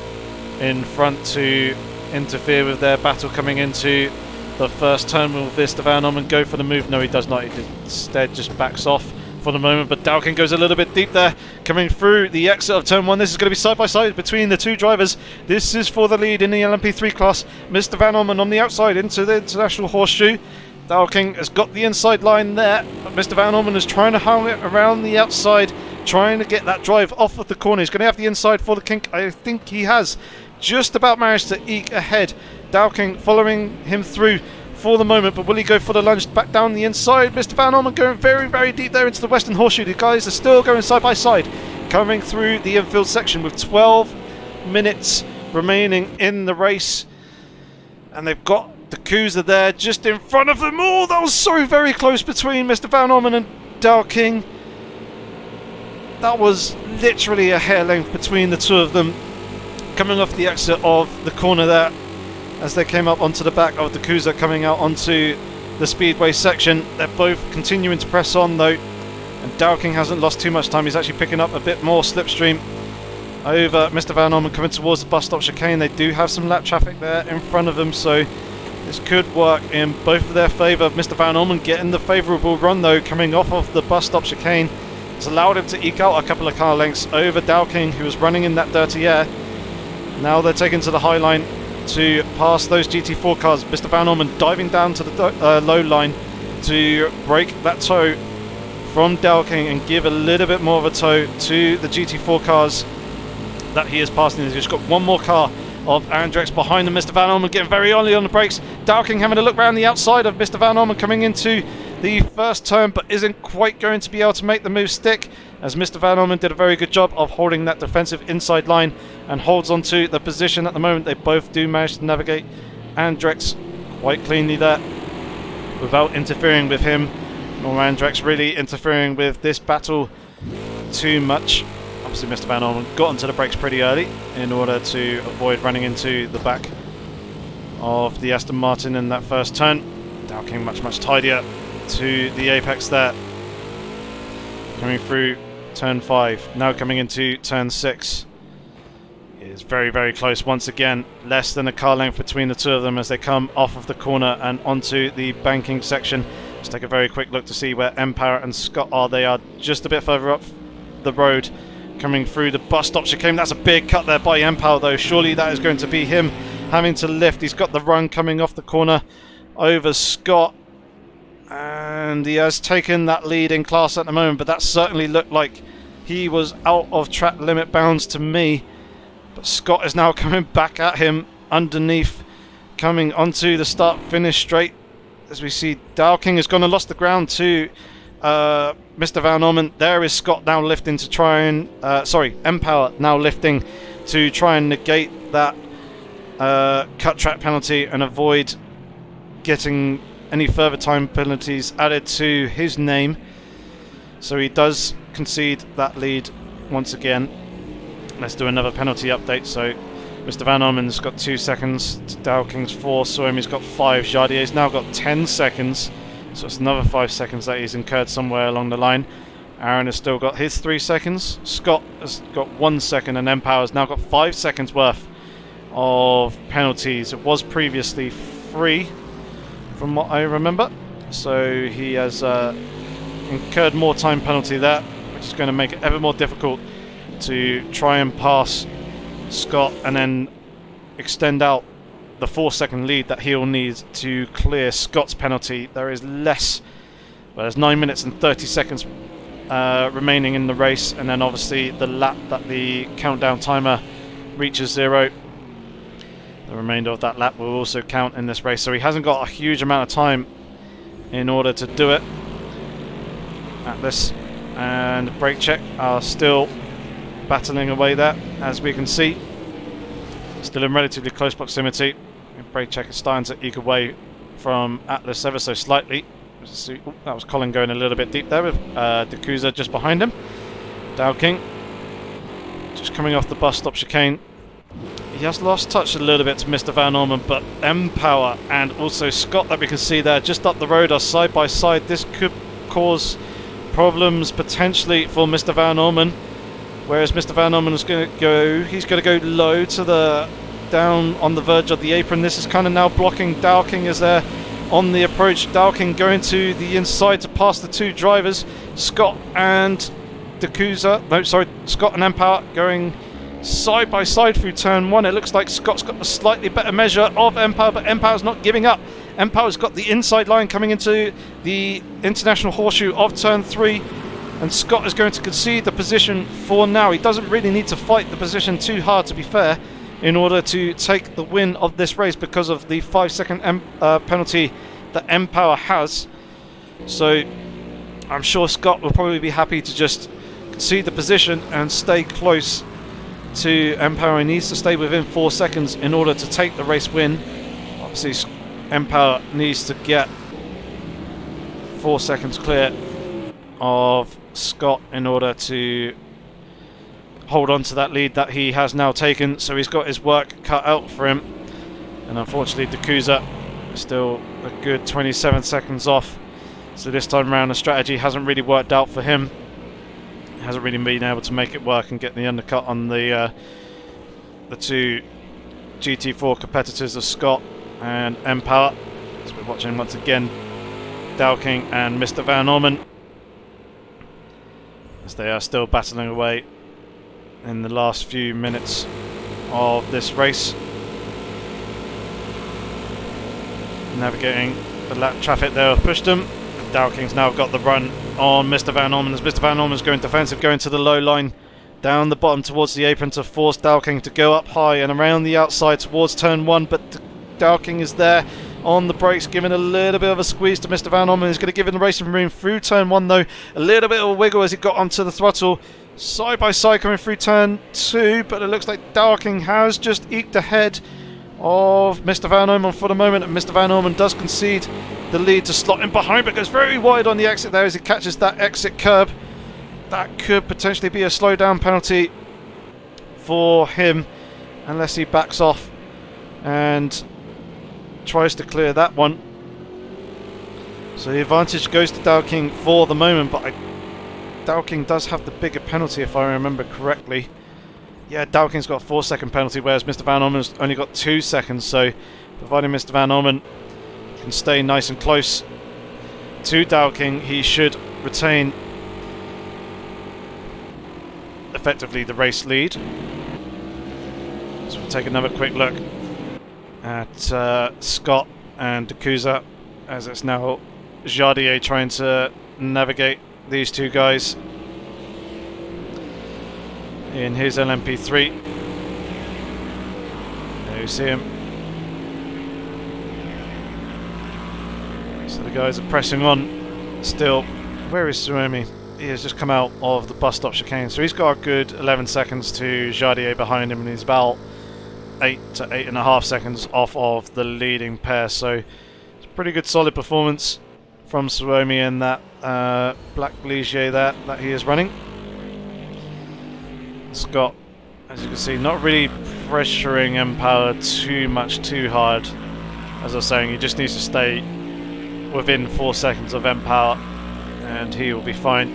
Speaker 1: in front to interfere with their battle coming into the first turn. Will Mr. Van Orman go for the move? No, he does not. He instead just backs off for the moment, but Dowking goes a little bit deep there, coming through the exit of turn 1. This is going to be side by side between the two drivers. This is for the lead in the LMP3 class. Mr. Van Orman on the outside into the International Horseshoe. Dowking has got the inside line there, but Mr. Van Orman is trying to hang it around the outside, trying to get that drive off of the corner. He's going to have the inside for the kink. I think he has just about managed to eke ahead. Dowking following him through for the moment, but will he go for the lunge back down the inside? Mr. Van Orman going very, very deep there into the Western Horseshoe. The guys are still going side by side, coming through the infield section with 12 minutes remaining in the race, and they've got the Kuza there just in front of them. Oh, that was so very close between Mr. Van Orman and Dowking. That was literally a hair length between the two of them, coming off the exit of the corner there as they came up onto the back of the Kuza, coming out onto the speedway section. They're both continuing to press on though, and Dowking hasn't lost too much time. He's actually picking up a bit more slipstream over Mr. Van Orman coming towards the bus stop chicane. They do have some lap traffic there in front of them, so this could work in both of their favour. Mr. Van Orman getting the favourable run though, coming off of the bus stop chicane. It's allowed him to eke out a couple of car lengths over Dowking, who was running in that dirty air. Now they're taken to the high line to pass those GT4 cars. Mr. Van Orman diving down to the low line to break that toe from Dowking and give a little bit more of a toe to the GT4 cars that he is passing. He's just got one more car of Andrex behind them. Mr. Van Orman getting very early on the brakes. Dowking having a look around the outside of Mr. Van Orman coming into the first turn, but isn't quite going to be able to make the move stick, as Mr. Van Orman did a very good job of holding that defensive inside line and holds on to the position at the moment. They both do manage to navigate Andrex quite cleanly there without interfering with him, nor Andrex really interfering with this battle too much. Obviously Mr. Van Orman got onto the brakes pretty early in order to avoid running into the back of the Aston Martin in that first turn. Dowking much tidier to the apex there, coming through turn 5, now coming into turn 6. It is very close once again, less than a car length between the two of them as they come off of the corner and onto the banking section. Let's take a very quick look to see where Empower and Scott are. They are just a bit further up the road, coming through the bus stop chicane. That's a big cut there by Empower though. Surely that is going to be him having to lift. He's got the run coming off the corner over Scott, and he has taken that lead in class at the moment, but that certainly looked like he was out of track limit bounds to me. But Scott is now coming back at him underneath, coming onto the start finish straight, as we see Dowking has gone and lost the ground to Mr. Van Orman. There is Scott now lifting to try and Empower now lifting to try and negate that cut track penalty and avoid getting any further time penalties added to his name. So he does concede that lead once again. Let's do another penalty update. So Mr. Van Orman's got 2 seconds to Dowking's 4, so he's got 5. Jardier's now got 10 seconds, so it's another 5 seconds that he's incurred somewhere along the line. Aaron has still got his 3 seconds. Scott has got 1 second, and Empower's now got 5 seconds worth of penalties. It was previously 3 from what I remember, so he has incurred more time penalty there, which is going to make it ever more difficult to try and pass Scott and then extend out the 4-second lead that he'll need to clear Scott's penalty. There is less, well, there's 9 minutes and 30 seconds remaining in the race, and then obviously the lap that the countdown timer reaches 0, the remainder of that lap will also count in this race. So he hasn't got a huge amount of time in order to do it. Atlas and brake check are still battling away there, as we can see. Still in relatively close proximity. Brake check is starting to eke away from Atlas ever so slightly. Ooh, that was Colin going a little bit deep there with Dakuza just behind him. Dowking just coming off the bus stop chicane He has lost touch a little bit to Mr. Van Orman, but M-Power and also Scott that we can see there just up the road are side by side. This could cause problems potentially for Mr. Van Orman, whereas Mr. Van Orman is going to go, he's going to go low to the, down on the verge of the apron. This is kind of now blocking. Dowking is there on the approach. Dowking going to the inside to pass the two drivers, Scott and Dakuza, no sorry, Scott and M-Power going side by side through turn one. It looks like Scott's got a slightly better measure of M-Power, but M-Power's not giving up. M-Power's got the inside line coming into the international horseshoe of turn three, and Scott is going to concede the position for now. He doesn't really need to fight the position too hard, to be fair, in order to take the win of this race because of the 5-second penalty that M-Power has. So I'm sure Scott will probably be happy to just concede the position and stay close to M-Power. He needs to stay within 4 seconds in order to take the race win. Obviously M-Power needs to get 4 seconds clear of Scott in order to hold on to that lead that he has now taken, so he's got his work cut out for him. And unfortunately Dakuza is still a good 27 seconds off, so this time around the strategy hasn't really worked out for him. Hasn't really been able to make it work and get the undercut on the two GT4 competitors of Scott and M-Power. So we're watching once again Dowking and Mr. Van Orman as they are still battling away in the last few minutes of this race, navigating the lap traffic there have pushed them. Dowking's now got the run on Mr. Van Orman as Mr. Van Orman's going defensive, going to the low line down the bottom towards the apron to force Dowking to go up high and around the outside towards turn one, but Dowking is there on the brakes, giving a little bit of a squeeze to Mr. Van Orman. He's going to give him the racing room through turn one though, a little bit of a wiggle as he got onto the throttle, side by side coming through turn two, but it looks like Dowking has just eked ahead of Mr. Van Orman for the moment, and Mr. Van Orman does concede the lead to slot in behind, but goes very wide on the exit there as he catches that exit curb. That could potentially be a slowdown penalty for him unless he backs off and tries to clear that one. So the advantage goes to Dowking for the moment, but Dowking does have the bigger penalty if I remember correctly. Yeah, Dowking's got a 4-second penalty, whereas Mr. Van Orman's only got 2 seconds, so providing Mr. Van Orman can stay nice and close to Dowking, he should retain effectively the race lead. So we'll take another quick look at Scott and Dakuza as it's now Jardier trying to navigate these two guys in his LMP3. There you see him. So the guys are pressing on still. Where is Suomi? He has just come out of the bus stop chicane, so he's got a good 11 seconds to Jardier behind him, and he's about 8 to 8.5 seconds off of the leading pair. So it's a pretty good solid performance from Suomi in that black Ligier that he is running. Scott, as you can see, not really pressuring M-Power too much, too hard. As I was saying, he just needs to stay within 4 seconds of M-Power and he will be fine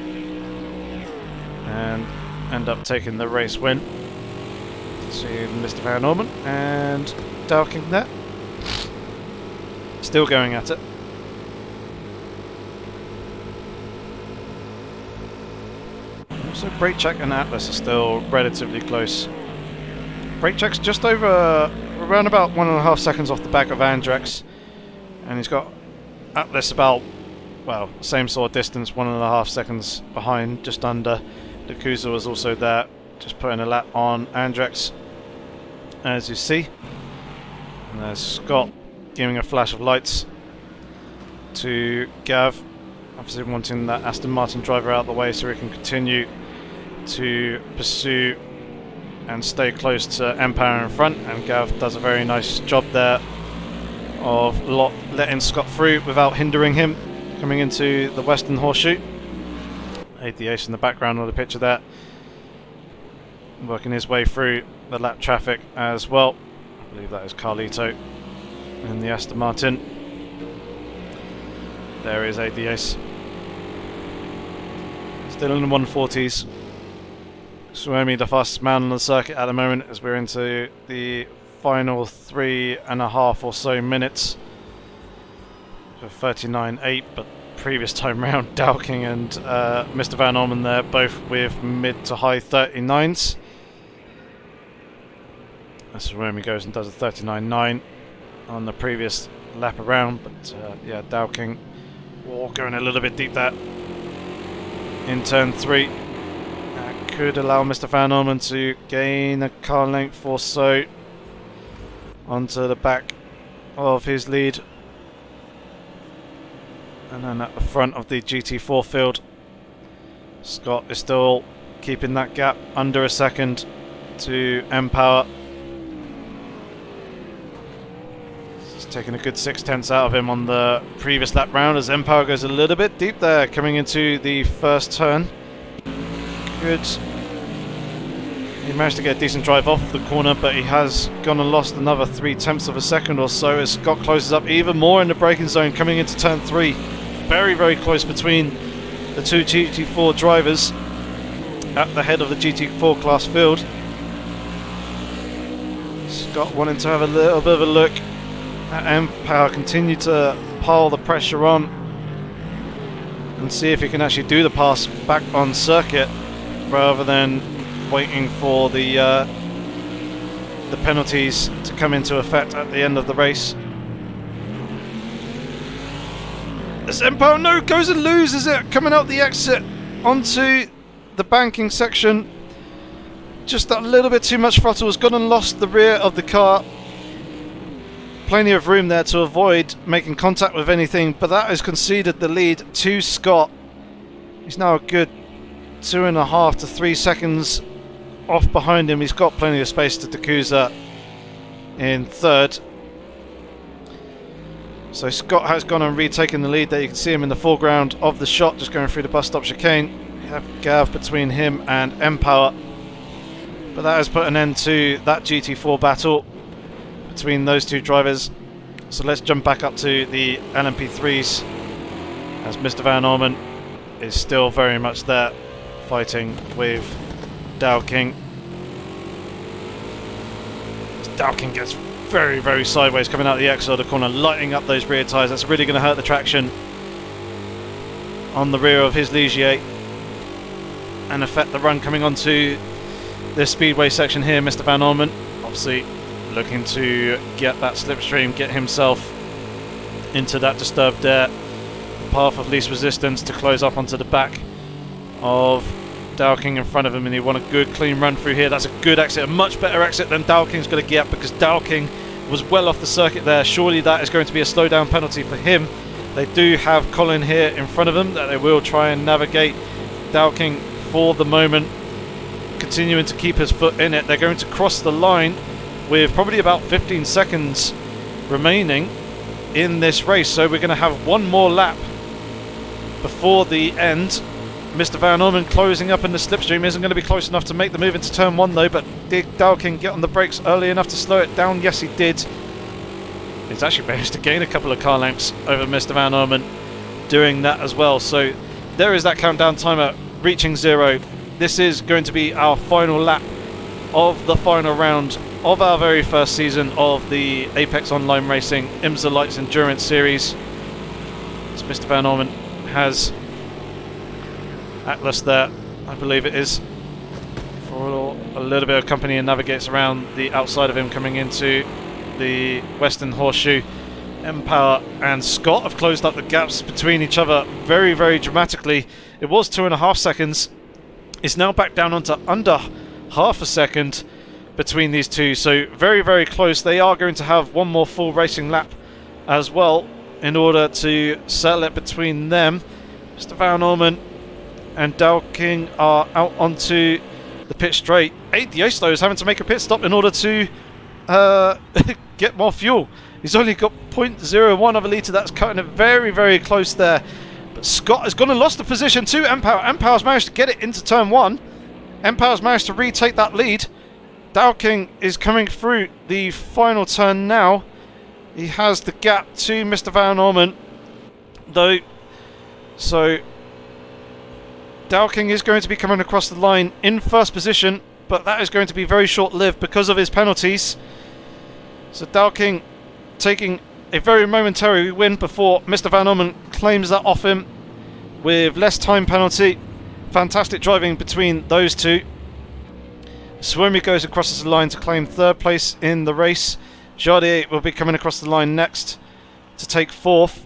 Speaker 1: and end up taking the race win. See Mr. Van Orman and Dowking there, still going at it. So Brake Check and Atlas are still relatively close. Brake Check's just over around about 1.5 seconds off the back of Andrex, and he's got Atlas about, well, same sort of distance, 1.5 seconds behind, just under. Dakuza was also there, just putting a lap on Andrex, as you see. And there's Scott giving a flash of lights to Gav, obviously wanting that Aston Martin driver out of the way so he can continue to pursue and stay close to M-Power in front. And Gav does a very nice job there of letting Scott through without hindering him coming into the Western Horseshoe. 88 in the background of the picture there. working his way through the lap traffic as well. I believe that is Carlito in the Aston Martin. There is ADS. Still in the 140s. Suomi the fastest man on the circuit at the moment as we're into the final 3.5 or so minutes. For 39.8, but previous time round Dowking and Mr. Van Orman there, both with mid to high 39s. That's where he goes and does a 39.9 on the previous lap around, but yeah, Dowking going a little bit deep there in turn 3. That could allow Mr. Van Orman to gain a car length or so onto the back of his lead. And then at the front of the GT4 field, Scott is still keeping that gap under a second to M-Power. He's taking a good 6/10 out of him on the previous lap round as M-Power goes a little bit deep there coming into the first turn. Good. He managed to get a decent drive off the corner, but he has gone and lost another 0.3 of a second or so as Scott closes up even more in the braking zone coming into turn 3. Very, very close between the two GT4 drivers at the head of the GT4 class field. Scott wanting to have a little bit of a look at M-Power, continue to pile the pressure on and see if he can actually do the pass back on circuit rather than waiting for the penalties to come into effect at the end of the race. As M-Power goes and loses it coming out the exit onto the banking section. Just a little bit too much throttle, has gone and lost the rear of the car. Plenty of room there to avoid making contact with anything, but that has conceded the lead to Scott. He's now a good 2.5 to 3 seconds off behind him. He's got plenty of space to Dakusa in third. So Scott has gone and retaken the lead there. You can see him in the foreground of the shot, just going through the bus stop chicane. You have Gav between him and M-Power. But that has put an end to that GT4 battle between those two drivers. So let's jump back up to the LMP3s as Mr. Van Orman is still very much there fighting with Dowking. Dowking gets very, very sideways coming out the exit of the corner, lighting up those rear tyres. That's really going to hurt the traction on the rear of his Ligier and affect the run coming onto this speedway section here. Mr. Van Orman obviously looking to get that slipstream, get himself into that disturbed air, path of least resistance to close up onto the back of Dowking in front of him, and he want a good clean run through here. That's a good exit, a much better exit than Dowking's going to get, because Dowking was well off the circuit there. Surely that is going to be a slowdown penalty for him. They do have Colin here in front of them that they will try and navigate. Dowking for the moment continuing to keep his foot in it. They're going to cross the line with probably about 15 seconds remaining in this race, so we're going to have one more lap before the end. Mr. Van Orman closing up in the slipstream, isn't going to be close enough to make the move into turn 1 though, but did Dowking get on the brakes early enough to slow it down? Yes, he did. He's actually managed to gain a couple of car lengths over Mr. Van Orman doing that as well. So there is that countdown timer reaching 0. This is going to be our final lap of the final round of our very first season of the Apex Online Racing IMSA Lights Endurance Series. As Mr. Van Orman has Atlas there, I believe it is, for a little bit of company, and navigates around the outside of him coming into the Western Horseshoe. M-Power and Scott have closed up the gaps between each other very, very dramatically. It was 2.5 seconds. It's now back down onto under half a second between these two, so very, very close. They are going to have one more full racing lap as well in order to settle it between them. Mr. Van Orman and Dowking are out onto the pit straight. ADS though is having to make a pit stop in order to get more fuel. He's only got 0.01 of a litre. That's cutting it very, very close there. But Scott has gone and lost the position to M-Power. M-Power's managed to get it into turn 1. Empower's managed to retake that lead. Dowking is coming through the final turn now. He has the gap to Mr. Van Orman, though. So Dowking is going to be coming across the line in first position, but that is going to be very short-lived because of his penalties. So Dowking taking a very momentary win before Mr. Van Orman claims that off him with less time penalty. Fantastic driving between those two. Suomi goes across the line to claim third place in the race. Jardier will be coming across the line next to take fourth,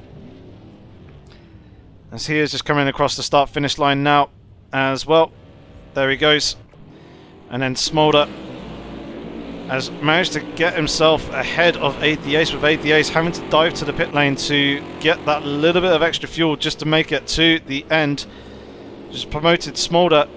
Speaker 1: as he is just coming across the start-finish line now as well. There he goes. And then Smolder has managed to get himself ahead of Aid the Ace, with Aid the Ace having to dive to the pit lane to get that little bit of extra fuel just to make it to the end. Just promoted Smolder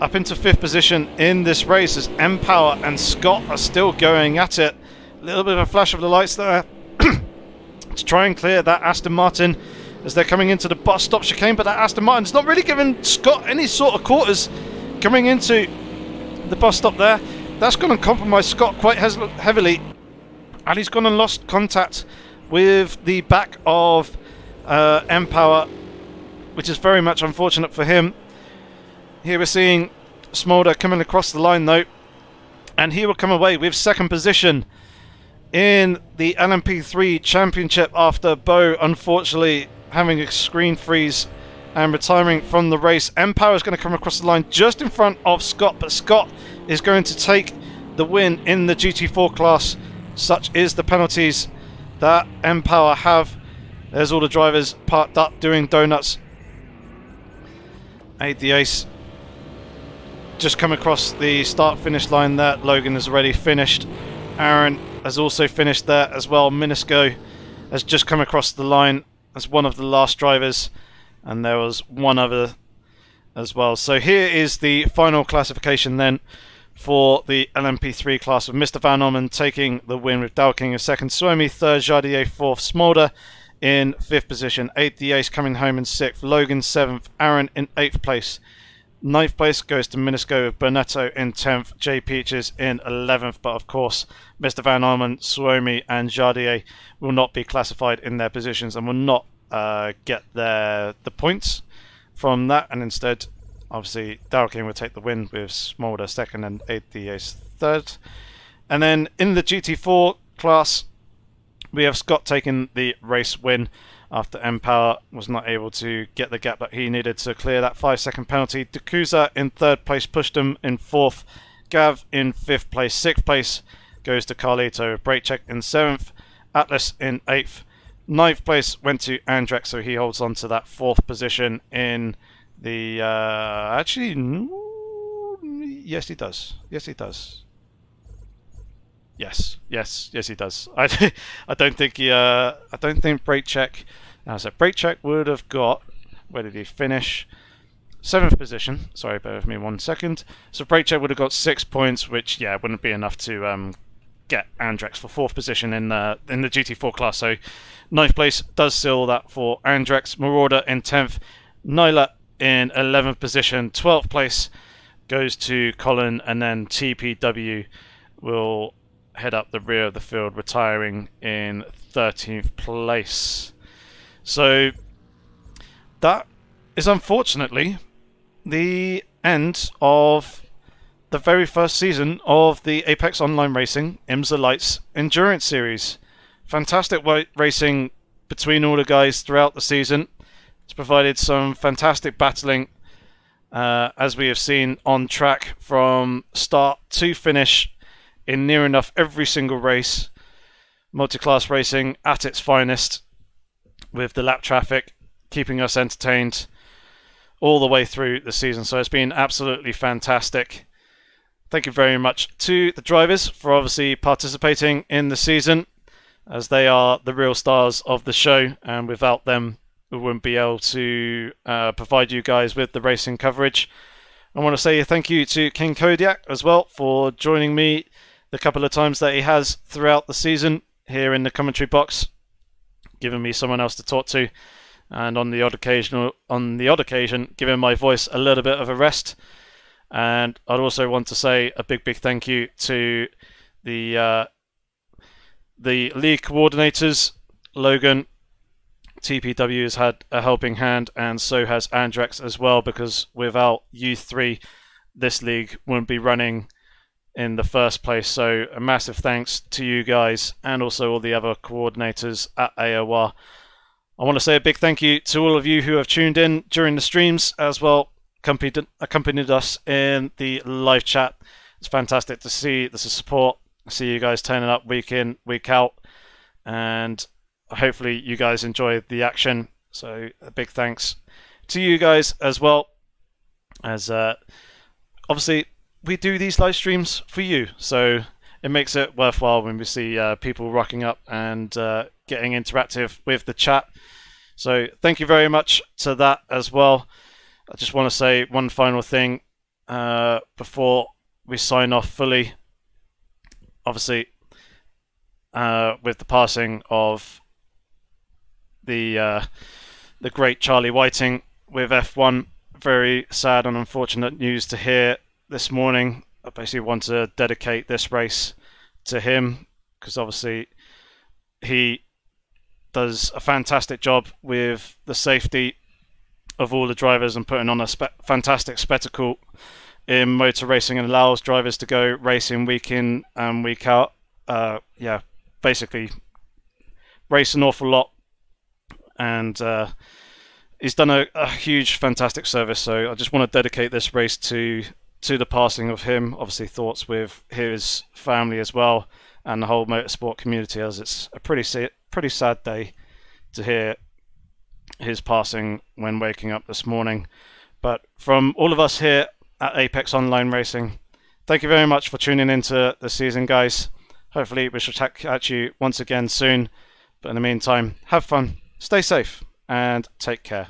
Speaker 1: up into 5th position in this race, as Empower and Scott are still going at it. A little bit of a flash of the lights there to try and clear that Aston Martin as they're coming into the bus stop chicane, but that Aston Martin's not really giving Scott any sort of quarters coming into the bus stop there. That's going to compromise Scott quite heavily, and he's gone and lost contact with the back of Empower, which is very much unfortunate for him. Here we're seeing Smolder coming across the line though, and he will come away with 2nd position in the LMP3 Championship after Bo unfortunately having a screen freeze and retiring from the race. Empower is going to come across the line just in front of Scott, but Scott is going to take the win in the GT4 class. Such is the penalties that Empower have. There's all the drivers parked up doing donuts. Aid the Ace just come across the start-finish line there. Logan has already finished. Aaron has also finished there as well. Minisco has just come across the line as one of the last drivers, and there was one other as well. So here is the final classification then for the LMP3 class, with Mr. Van Orman taking the win with Dowking in 2nd, Suomi 3rd, Jardier 4th, Smolder in 5th position, Aid the Ace coming home in 6th, Logan 7th, Aaron in 8th place. 9th place goes to Minisco with Bernetto in 10th, J Peaches in 11th, but of course Mr. Van Orman, Suomi and Jardier will not be classified in their positions and will not get the points from that, and instead obviously Dowking will take the win with Smolder 2nd and Aid the Ace 3rd. And then in the GT4 class we have Scott taking the race win after Empower was not able to get the gap that he needed to clear that 5-second penalty. Dakusa in 3rd place, pushed him in 4th. Gav in 5th place. 6th place goes to Carlito. Brake in 7th. Atlas in 8th. 9th place went to Andrex, so he holds on to that 4th position in the... actually, yes he does. Yes he does. Yes, he does. I don't think he. I don't think Brake. So Brake would have got. Where did he finish? 7th position. Sorry, bear with me 1 second. So Brake would have got 6 points, which wouldn't be enough to get Andrex for 4th position in the GT4 class. So 9th place does seal that for Andrex. Marauder in 10th. Nyla in 11th position. 12th place goes to Colin, and then TPW will head up the rear of the field, retiring in 13th place. So that is unfortunately the end of the very first season of the Apex Online Racing IMSA Lights Endurance Series. Fantastic racing between all the guys throughout the season. It's provided some fantastic battling, as we have seen on track from start to finish in near enough every single race. Multi-class racing at its finest, with the lap traffic keeping us entertained all the way through the season. So it's been absolutely fantastic. Thank you very much to the drivers for obviously participating in the season, as they are the real stars of the show, and without them we wouldn't be able to provide you guys with the racing coverage. I want to say thank you to King Kodiak as well for joining me the couple of times that he has throughout the season here in the commentary box, giving me someone else to talk to, and on the odd occasion giving my voice a little bit of a rest. And I'd also want to say a big thank you to the league coordinators. Logan, TPW has had a helping hand, and so has Andrex as well, because without you three, this league wouldn't be running in the first place. So a massive thanks to you guys, and also all the other coordinators at AOR. I want to say a big thank you to all of you who have tuned in during the streams as well, accompanied us in the live chat. It's fantastic to see the support, see you guys turning up week in, week out, and hopefully you guys enjoy the action. So a big thanks to you guys as well, as obviously we do these live streams for you, so it makes it worthwhile when we see people rocking up and getting interactive with the chat. So thank you very much to that as well. I just want to say one final thing before we sign off fully. Obviously, with the passing of the great Charlie Whiting with F1, very sad and unfortunate news to hear this morning. I basically want to dedicate this race to him, because obviously he does a fantastic job with the safety of all the drivers and putting on a fantastic spectacle in motor racing, and allows drivers to go racing week in and week out. Yeah, basically race an awful lot, and he's done a huge, fantastic service. So I just want to dedicate this race to the passing of him. Obviously thoughts with his family as well, and the whole motorsport community, as it's a pretty sad day to hear his passing when waking up this morning. But from all of us here at Apex Online Racing, thank you very much for tuning into the season, guys. Hopefully we shall catch you once again soon. But in the meantime, have fun, stay safe, and take care.